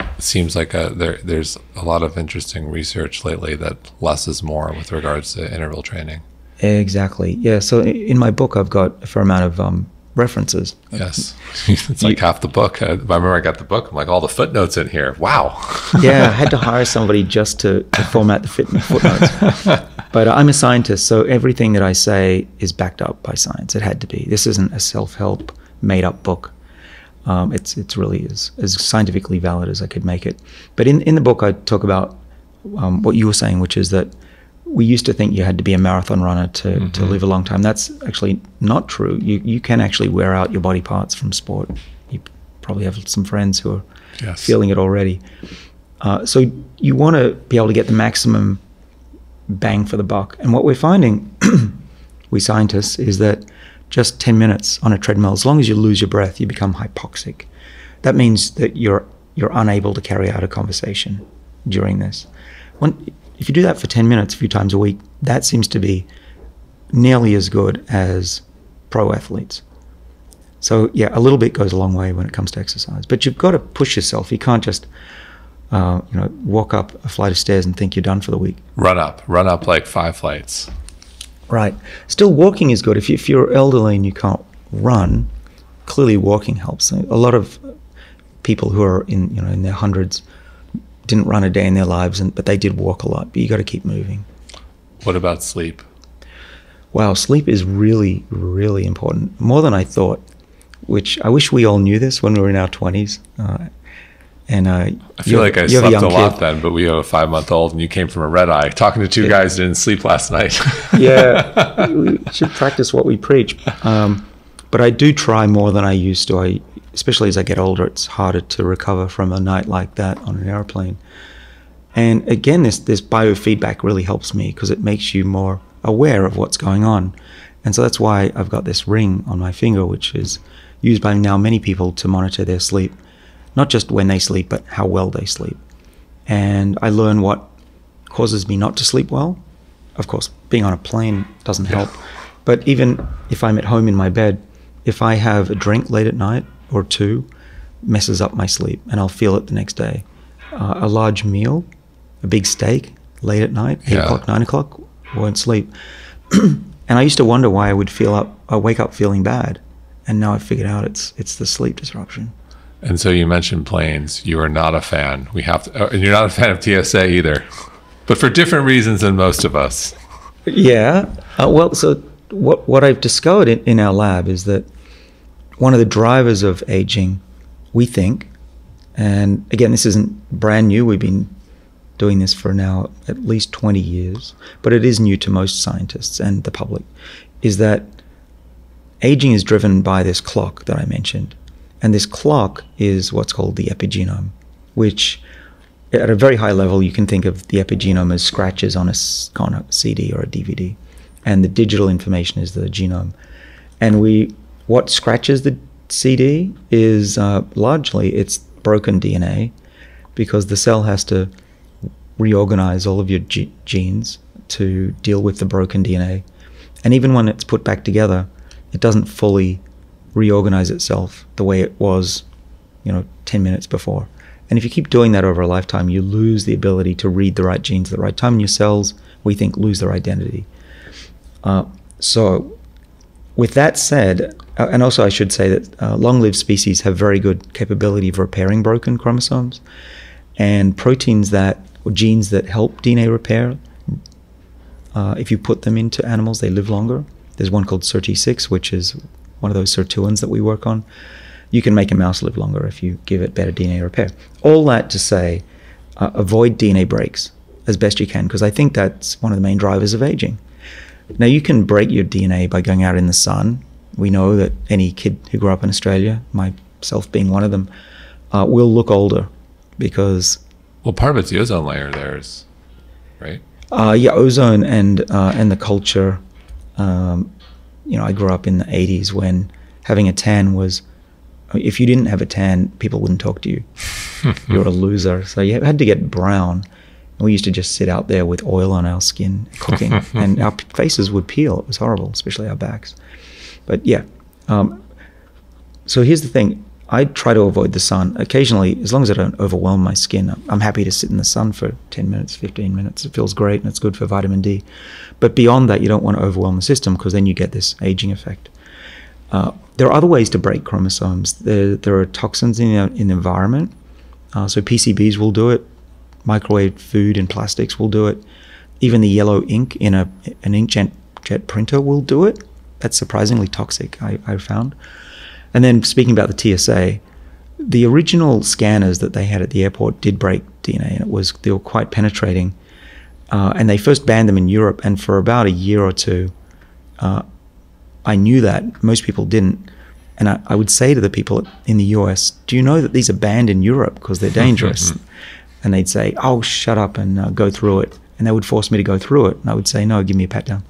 it seems like there's a lot of interesting research lately that less is more with regards to interval training. Exactly. Yeah. So in my book, I've got a fair amount of references. Yes. It's like half the book. I remember I got the book. I'm like, all the footnotes in here. Wow. Yeah. I had to hire somebody just to format the footnotes. But I'm a scientist, so everything that I say is backed up by science. It had to be. This isn't a self-help, made-up book. It's really as scientifically valid as I could make it. But in the book, I talk about what you were saying, which is that we used to think you had to be a marathon runner to live a long time. That's actually not true. You can actually wear out your body parts from sport. You probably have some friends who are feeling it already. So you want to be able to get the maximum bang for the buck. And what we're finding, we scientists, is that just 10 minutes on a treadmill, as long as you lose your breath, you become hypoxic. That means that you're unable to carry out a conversation during this. If you do that for 10 minutes a few times a week, that seems to be nearly as good as pro athletes. So yeah, a little bit goes a long way when it comes to exercise. But you've got to push yourself. You can't just walk up a flight of stairs and think you're done for the week. Run up like 5 flights. Right. Still, walking is good. If you're elderly and you can't run, clearly walking helps. A lot of people who are in their hundreds didn't run a day in their lives, but they did walk a lot. But you got to keep moving. What about sleep? Wow, sleep is really, really important. More than I thought, which I wish we all knew this when we were in our 20s. I feel like I slept a lot then, but we have a 5-month-old and you came from a red eye talking to two guys who didn't sleep last night. Yeah, we should practice what we preach. But I do try more than I used to. Especially as I get older, it's harder to recover from a night like that on an airplane. And again, this biofeedback really helps me because it makes you more aware of what's going on. And so that's why I've got this ring on my finger, which is used by now many people to monitor their sleep. Not just when they sleep, but how well they sleep. And I learn what causes me not to sleep well. Of course, being on a plane doesn't help. But even if I'm at home in my bed, if I have a drink late at night or two, messes up my sleep, and I'll feel it the next day. A large meal, a big steak, late at night, 8 o'clock, 9 o'clock, won't sleep. And I used to wonder why I would wake up feeling bad. And now I've figured out it's the sleep disruption. And so you mentioned planes. You are not a fan. And you're not a fan of TSA either, but for different reasons than most of us. Yeah. So what I've discovered in our lab is that one of the drivers of aging, we think, and again, this isn't brand new. We've been doing this for now at least 20 years, but it is new to most scientists and the public, is that aging is driven by this clock that I mentioned. And this clock is what's called the epigenome, which at a very high level, you can think of the epigenome as scratches on a CD or a DVD. And the digital information is the genome. And what scratches the CD is largely it's broken DNA, because the cell has to reorganize all of your genes to deal with the broken DNA. And even when it's put back together, it doesn't fully reorganize itself the way it was, 10 minutes before. And if you keep doing that over a lifetime, you lose the ability to read the right genes at the right time, and your cells, we think, lose their identity. So with that said, and also I should say that long-lived species have very good capability of repairing broken chromosomes, and proteins or genes that help DNA repair, if you put them into animals, they live longer. There's one called SIRT6, which is one of those sirtuins that we work on. You can make a mouse live longer if you give it better DNA repair. All that to say, avoid DNA breaks as best you can, because I think that's one of the main drivers of aging. Now, you can break your DNA by going out in the sun. We know that any kid who grew up in Australia, myself being one of them, will look older because... Well, part of it's the ozone layer there, right? Ozone and the culture. I grew up in the 80s when having a tan was, if you didn't have a tan, people wouldn't talk to you. You're a loser. So you had to get brown. And we used to just sit out there with oil on our skin cooking, and our faces would peel. It was horrible, especially our backs. But yeah. So here's the thing. I try to avoid the sun. Occasionally, as long as I don't overwhelm my skin, I'm happy to sit in the sun for 10 minutes, 15 minutes. It feels great, and it's good for vitamin D. But beyond that, you don't want to overwhelm the system, because then you get this aging effect. There are other ways to break chromosomes. There are toxins in the environment. So PCBs will do it. Microwave food and plastics will do it. Even the yellow ink in an inkjet printer will do it. That's surprisingly toxic, I found. And then speaking about the TSA, the original scanners that they had at the airport did break DNA, and they were quite penetrating. And they first banned them in Europe, and for about a year or two, I knew that. Most people didn't. And I would say to the people in the US, do you know that these are banned in Europe because they're dangerous? And they'd say, oh, shut up and go through it. And they would force me to go through it. And I would say, no, give me a pat down.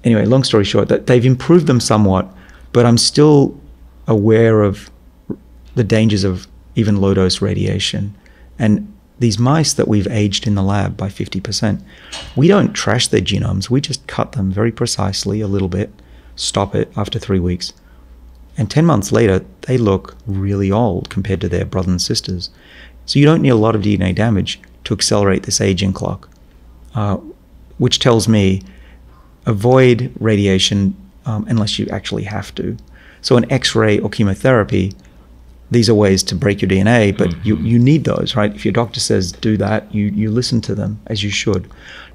Anyway, long story short, that they've improved them somewhat, but I'm still aware of the dangers of even low-dose radiation. And these mice that we've aged in the lab by 50%, we don't trash their genomes. We just cut them very precisely a little bit, stop it after 3 weeks. And 10 months later, they look really old compared to their brothers and sisters. So you don't need a lot of DNA damage to accelerate this aging clock, which tells me avoid radiation unless you actually have to. So an X-ray or chemotherapy, these are ways to break your DNA, but you need those, right? If your doctor says do that, you listen to them, as you should.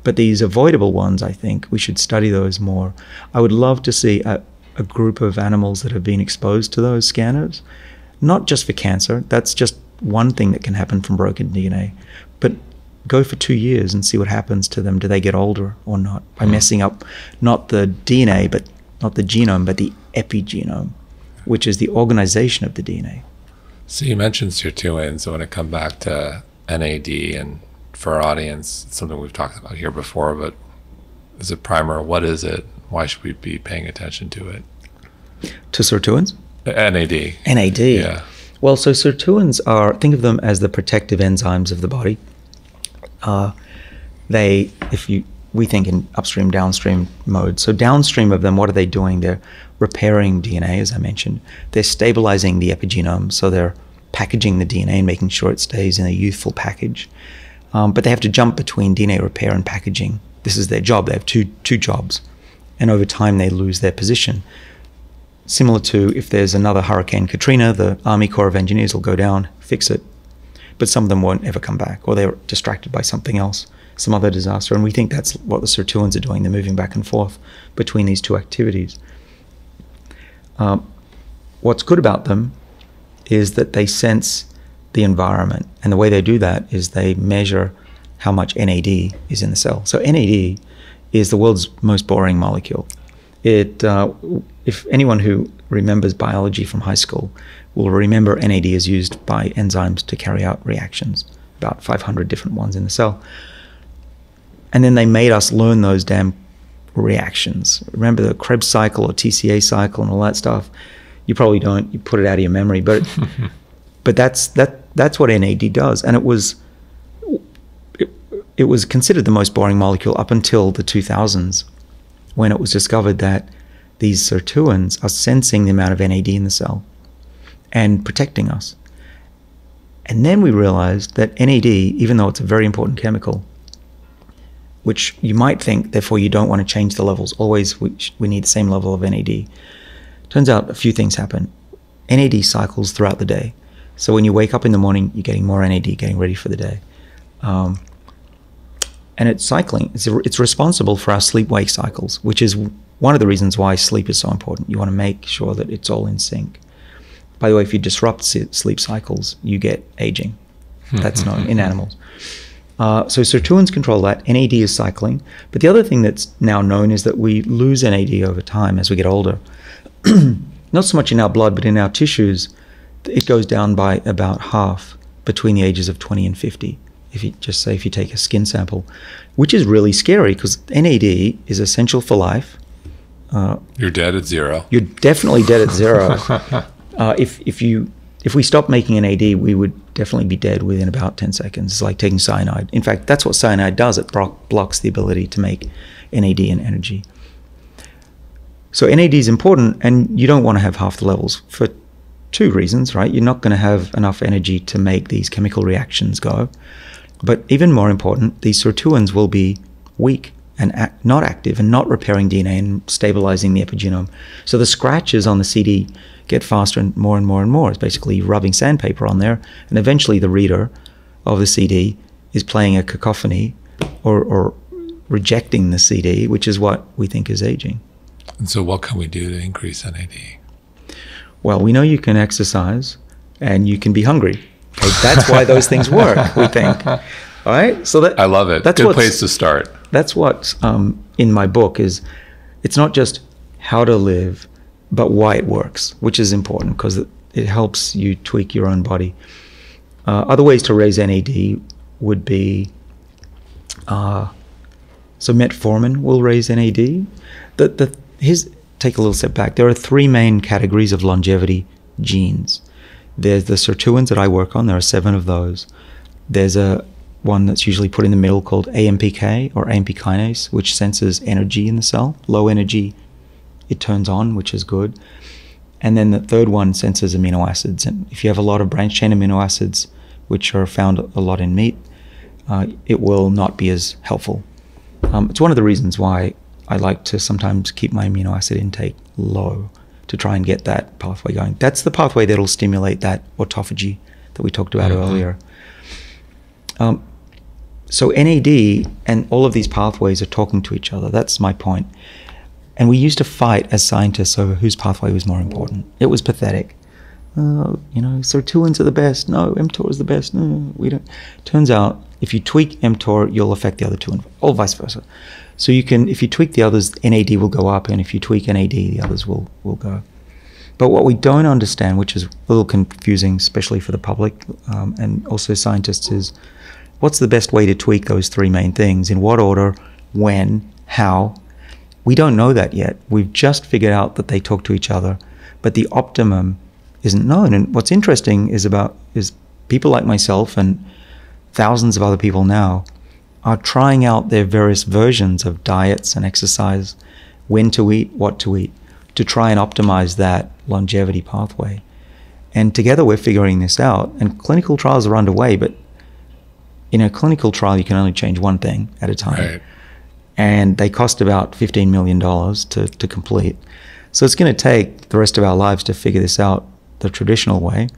But these avoidable ones, I think we should study those more. I would love to see a group of animals that have been exposed to those scanners, not just for cancer. That's just one thing that can happen from broken DNA. But go for 2 years and see what happens to them. Do they get older or not? By messing up not the DNA, but not the genome, but the epigenome, which is the organization of the DNA. So you mentioned sirtuins. I want to come back to NAD, and for our audience, it's something we've talked about here before, but as a primer, what is it? Why should we be paying attention to it? To sirtuins? NAD. NAD. Yeah. Well, so sirtuins are, think of them as the protective enzymes of the body. We think in upstream, downstream mode. So downstream of them, what are they doing? They're repairing DNA, as I mentioned. They're stabilizing the epigenome, so they're packaging the DNA and making sure it stays in a youthful package. But they have to jump between DNA repair and packaging. This is their job. They have two jobs. And over time, they lose their position. Similar to if there's another Hurricane Katrina, the Army Corps of Engineers will go down, fix it. But some of them won't ever come back, or they're distracted by something else, some other disaster. And we think that's what the sirtuins are doing. They're moving back and forth between these two activities. What's good about them is that they sense the environment. And the way they do that is they measure how much NAD is in the cell. So NAD is the world's most boring molecule. If anyone who remembers biology from high school will remember NAD is used by enzymes to carry out reactions, about 500 different ones in the cell. And then they made us learn those damn reactions. Remember the Krebs cycle or TCA cycle and all that stuff? You probably don't. You put it out of your memory. But but that's what NAD does. And it was considered the most boring molecule up until the 2000s, when it was discovered that these sirtuins are sensing the amount of NAD in the cell and protecting us. And then we realized that NAD, even though it's a very important chemical, which you might think, therefore you don't want to change the levels, always we need the same level of NAD. Turns out a few things happen. NAD cycles throughout the day. So when you wake up in the morning, you're getting more NAD, getting ready for the day. And it's cycling. It's responsible for our sleep-wake cycles, which is one of the reasons why sleep is so important. You want to make sure that it's all in sync. By the way, if you disrupt sleep cycles, you get aging. That's known in animals. So sirtuins control that. NAD is cycling. But the other thing that's now known is that we lose NAD over time as we get older. Not so much in our blood, but in our tissues, it goes down by about half between the ages of 20 and 50. If you take a skin sample, which is really scary because NAD is essential for life. You're dead at zero. You're definitely dead at zero. If we stopped making NAD, we would definitely be dead within about 10 seconds. It's like taking cyanide. In fact, that's what cyanide does. It blocks the ability to make NAD and energy. So NAD is important, and you don't want to have half the levels for two reasons, right? You're not going to have enough energy to make these chemical reactions go. But even more important, these sirtuins will be weak and not active and not repairing DNA and stabilizing the epigenome. So the scratches on the CD get faster and more and more and more. It's basically rubbing sandpaper on there, and eventually the reader of the CD is playing a cacophony or rejecting the CD, which is what we think is aging. And so what can we do to increase NAD? Well, we know you can exercise and you can be hungry. Okay, that's why those things work, we think. All right? So I love it. That's good place to start. That's what in my book is, it's not just how to live, but why it works, which is important because it helps you tweak your own body. Other ways to raise NAD would be, so metformin will raise NAD. Take a little step back. There are three main categories of longevity genes. There's the sirtuins that I work on. There are 7 of those. There's one that's usually put in the middle called AMPK or AMP kinase, which senses energy in the cell. Low energy, it turns on, which is good. And then the third one senses amino acids. And if you have a lot of branched chain amino acids, which are found a lot in meat, it will not be as helpful. It's one of the reasons why I like to sometimes keep my amino acid intake low to try and get that pathway going. That's the pathway that'll stimulate that autophagy that we talked about earlier. So NAD and all of these pathways are talking to each other. That's my point. And we used to fight as scientists over whose pathway was more important. It was pathetic. Sirtuins are the best. No, mTOR is the best. No, we don't. Turns out, if you tweak mTOR, you'll affect the other two, or vice versa. So if you tweak the others, NAD will go up, and if you tweak NAD, the others will go. But what we don't understand, which is a little confusing, especially for the public and also scientists, is what's the best way to tweak those three main things? In what order? When? How? We don't know that yet. We've just figured out that they talk to each other, but the optimum isn't known. And what's interesting is people like myself and thousands of other people now are trying out their various versions of diets and exercise, when to eat, what to eat, to try and optimize that longevity pathway. And together we're figuring this out. And clinical trials are underway, but in a clinical trial, you can only change one thing at a time. Right. And they cost about $15 million to complete. So it's going to take the rest of our lives to figure this out the traditional way,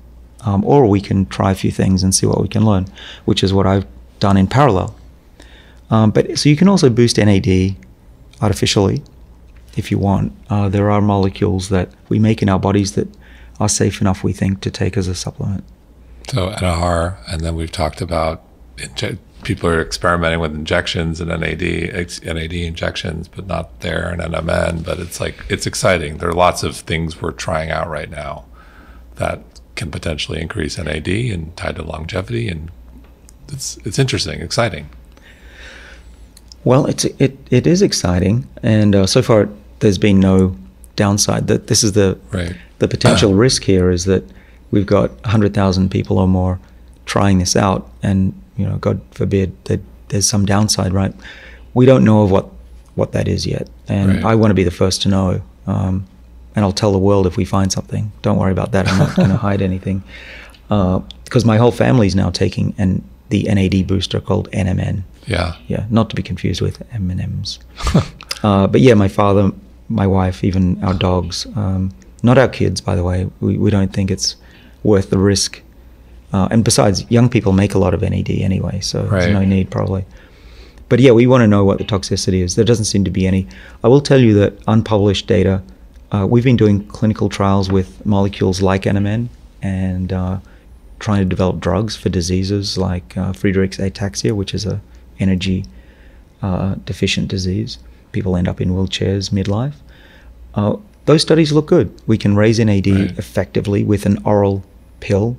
or we can try a few things and see what we can learn, which is what I've done in parallel. So you can also boost NAD artificially if you want. There are molecules that we make in our bodies that are safe enough, we think, to take as a supplement. So NR, and then we've talked about people are experimenting with injections and NAD injections, but not there, and NMN. But it's exciting. There are lots of things we're trying out right now that can potentially increase NAD and tied to longevity, and it's interesting, exciting. Well, it is exciting, and so far there's been no downside. That this is the potential risk here is that we've got 100,000 people or more trying this out, and God forbid that there's some downside, right? We don't know of what that is yet, and I want to be the first to know. And I'll tell the world if we find something. Don't worry about that. I'm not going to hide anything. Because my whole family's now taking the NAD booster called NMN. Yeah. Yeah, not to be confused with M&Ms. But yeah, my father, my wife, even our dogs, not our kids, by the way. We don't think it's worth the risk. And besides, young people make a lot of NAD anyway, so there's no need probably. But yeah, we want to know what the toxicity is. There doesn't seem to be any. I will tell you that unpublished data, we've been doing clinical trials with molecules like NMN and trying to develop drugs for diseases like Friedreich's ataxia, which is a energy deficient disease. People end up in wheelchairs midlife. Those studies look good. We can raise NAD effectively with an oral pill.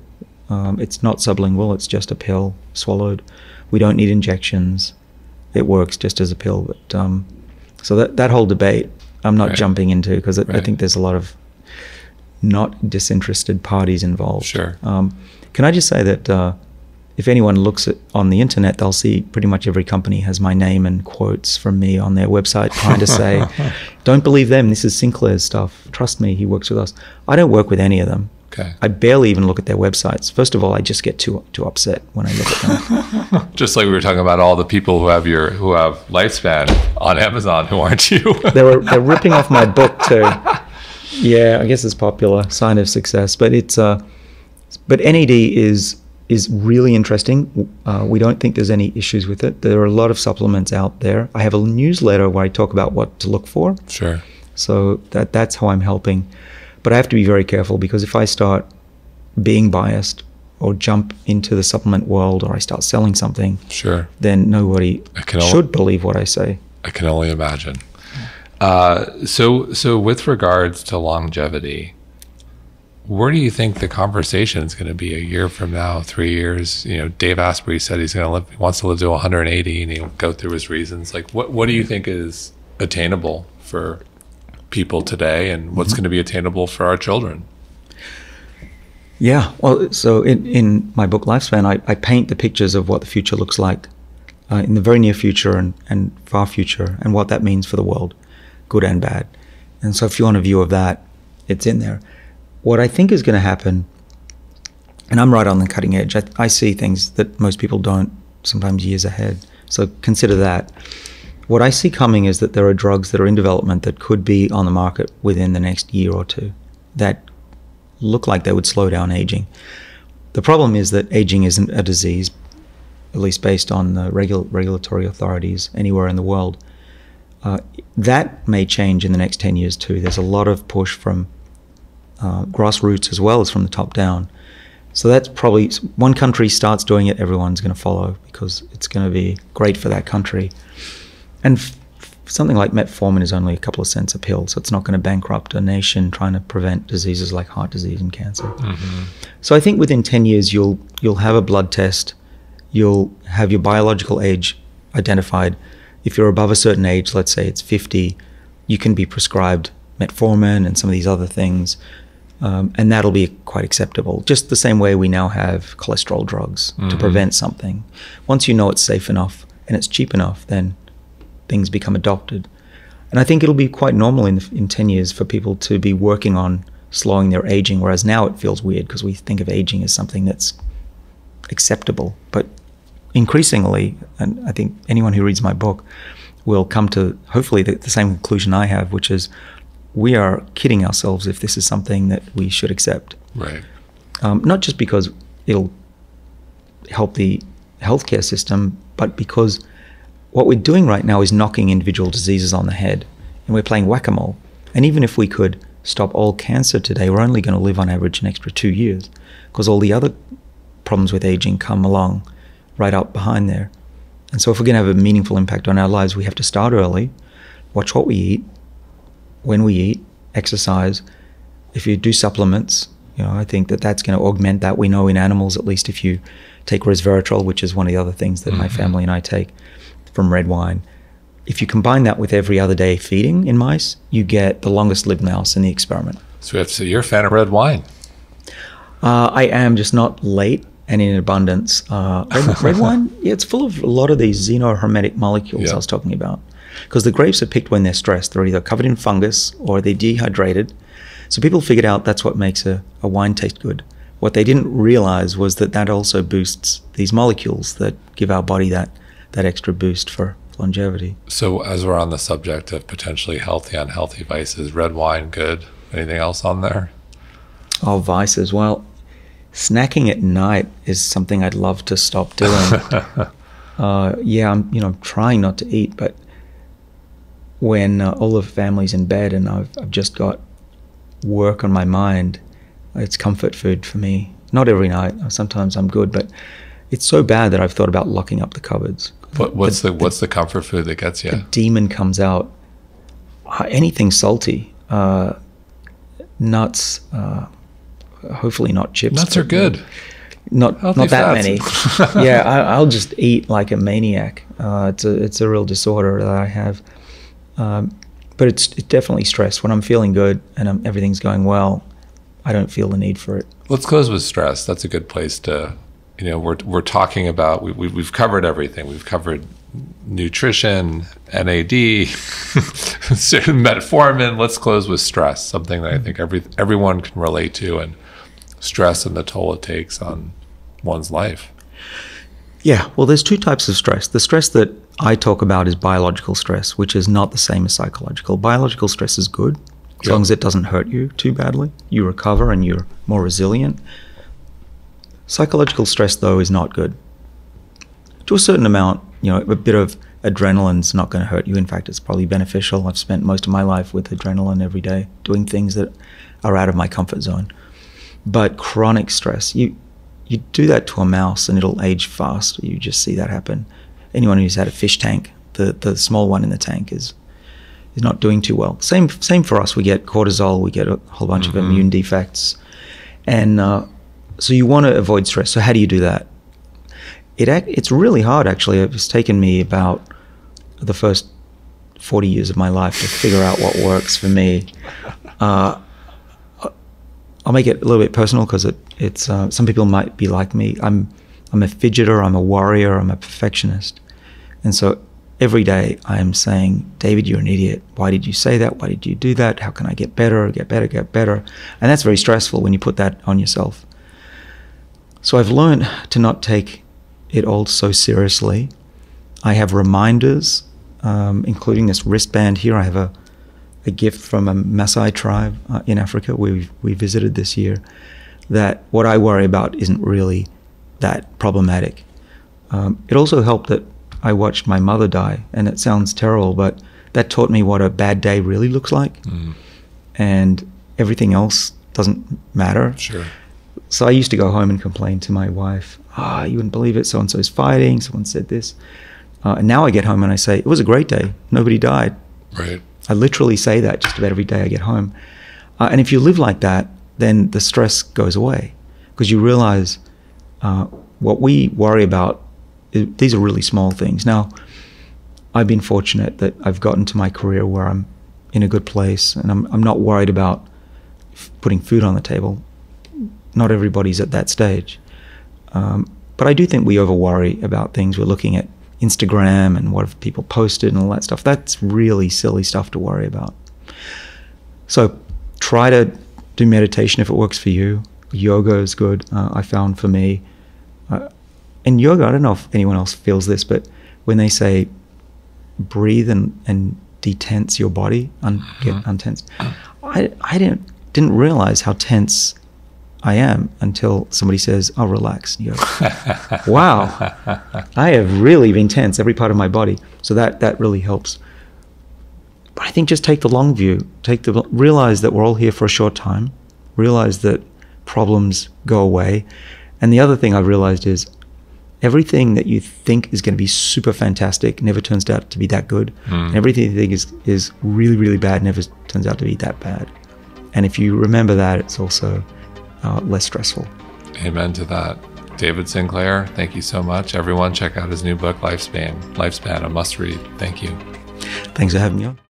It's not sublingual, it's just a pill swallowed. We don't need injections. It works just as a pill. But so that whole debate, I'm not jumping into, because I think there's a lot of not disinterested parties involved. Sure. Can I just say that if anyone looks on the internet, they'll see pretty much every company has my name and quotes from me on their website trying to say, don't believe them, this is Sinclair's stuff. Trust me, he works with us. I don't work with any of them. Okay. I barely even look at their websites. First of all, I just get too upset when I look at them. Just like we were talking about all the people who have lifespan on Amazon who aren't you. They're ripping off my book too. Yeah, I guess it's popular, sign of success. But but NAD is really interesting. We don't think there's any issues with it. There are a lot of supplements out there. I have a newsletter where I talk about what to look for. Sure. So that's how I'm helping. But I have to be very careful, because if I start being biased or jump into the supplement world, or I start selling something, then nobody should believe what I say. I can only imagine. So with regards to longevity, where do you think the conversation is going to be a year from now, 3 years? Dave Asprey said he wants to live to 180, and he'll go through his reasons. Like, what do you think is attainable for people today, and what's going to be attainable for our children? Yeah, well, so in my book Lifespan, I paint the pictures of what the future looks like in the very near future and far future, and what that means for the world, good and bad. And so if you want a view of that, it's in there. What I think is going to happen, and I'm right on the cutting edge, I see things that most people don't, sometimes years ahead, so consider that. What I see coming is that there are drugs that are in development that could be on the market within the next year or two that look like they would slow down aging. The problem is that aging isn't a disease, at least based on the regulatory authorities anywhere in the world. That may change in the next 10 years too. There's a lot of push from grassroots as well as from the top down. So that's probably, one country starts doing it, everyone's going to follow because it's going to be great for that country. And something like metformin is only a couple of cents a pill, so it's not going to bankrupt a nation trying to prevent diseases like heart disease and cancer. Mm-hmm. So I think within 10 years you'll have a blood test, you'll have your biological age identified. If you're above a certain age, let's say it's 50, you can be prescribed metformin and some of these other things, and that'll be quite acceptable. Just the same way we now have cholesterol drugs to prevent something. Once you know it's safe enough and it's cheap enough, then things become adopted. And I think it'll be quite normal in 10 years for people to be working on slowing their aging, whereas now it feels weird because we think of aging as something that's acceptable. But increasingly, and I think anyone who reads my book will come to hopefully the same conclusion I have, which is we are kidding ourselves if this is something that we should accept. Right. Not just because it'll help the healthcare system, but because what we're doing right now is knocking individual diseases on the head, and we're playing whack-a-mole. And even if we could stop all cancer today, we're only going to live on average an extra 2 years because all the other problems with aging come along right up behind there. And so if we're going to have a meaningful impact on our lives, we have to start early, watch what we eat, when we eat, exercise. If you do supplements, I think that's going to augment that. We know in animals, at least if you take resveratrol, which is one of the other things that my family and I take from red wine, if you combine that with every other day feeding in mice, you get the longest lived mouse in the experiment. So you're a fan of red wine. I am, just not late and in abundance. Red wine, it's full of a lot of these xenohermetic molecules I was talking about. Because the grapes are picked when they're stressed. They're either covered in fungus or they're dehydrated. So people figured out that's what makes a wine taste good. What they didn't realize was that also boosts these molecules that give our body that extra boost for longevity. So as we're on the subject of potentially healthy, unhealthy vices, red wine good? Anything else on there? Oh, vices. Well, snacking at night is something I'd love to stop doing. I'm trying not to eat, but when all the family's in bed and I've just got work on my mind, it's comfort food for me. Not every night. Sometimes I'm good, but it's so bad that I've thought about locking up the cupboards. What's the comfort food that gets you? The demon comes out. Anything salty. Nuts. Hopefully not chips. Nuts are good. Not that many. Yeah, I'll just eat like a maniac. It's a real disorder that I have. But it's definitely stress. When I'm feeling good and everything's going well, I don't feel the need for it. Let's close with stress. That's a good place to, we're talking about, we've covered everything. We've covered nutrition, NAD, metformin. Let's close with stress, something that I think everyone can relate to, and stress and the toll it takes on one's life. Yeah, well, there's two types of stress. The stress that I talk about is biological stress, which is not the same as psychological. Biological stress is good, as long as it doesn't hurt you too badly. You recover and you're more resilient. Psychological stress, though, is not good. To a certain amount, a bit of adrenaline's not going to hurt you. In fact, it's probably beneficial. I've spent most of my life with adrenaline every day, doing things that are out of my comfort zone. But chronic stress, you do that to a mouse and it'll age fast. You just see that happen. Anyone who's had a fish tank, the small one in the tank is not doing too well. Same for us. We get cortisol, we get a whole bunch of immune defects. And so you want to avoid stress. So how do you do that? It's really hard, actually. It's taken me about the first 40 years of my life to figure out what works for me. I'll make it a little bit personal because it's some people might be like me. I'm a fidgeter, I'm a worrier, I'm a perfectionist. And so every day I am saying, David, you're an idiot. Why did you say that? Why did you do that? How can I get better, get better, get better? And that's very stressful when you put that on yourself. So I've learned to not take it all so seriously. I have reminders including this wristband here. I have a gift from a Maasai tribe in Africa we visited this year, that what I worry about isn't really that problematic. It also helped that I watched my mother die, and it sounds terrible, but that taught me what a bad day really looks like. And everything else doesn't matter. Sure. So I used to go home and complain to my wife, you wouldn't believe it, so-and-so's fighting, someone said this. And now I get home and I say, it was a great day, nobody died. Right. I literally say that just about every day I get home. And if you live like that, then the stress goes away, because you realize what we worry about, these are really small things. Now, I've been fortunate that I've gotten to my career where I'm in a good place, and I'm not worried about putting food on the table. Not everybody's at that stage. But I do think we over-worry about things. We're looking at Instagram and what have people posted and all that stuff. That's really silly stuff to worry about. So try to do meditation if it works for you. Yoga is good, I found, for me. And yoga, I don't know if anyone else feels this, but when they say breathe and detense your body, get untensed, I didn't realize how tense I am until somebody says, "Oh, relax." You go, wow, I have really been tense, every part of my body. So that really helps. But I think just take the long view. Realize that we're all here for a short time. Realize that problems go away. And the other thing I've realized is everything that you think is going to be super fantastic never turns out to be that good. And everything you think is really, really bad never turns out to be that bad. And if you remember that, it's also less stressful. Amen to that. David Sinclair, thank you so much. Everyone, check out his new book, Lifespan, a must read. Thank you. Thanks for having me on.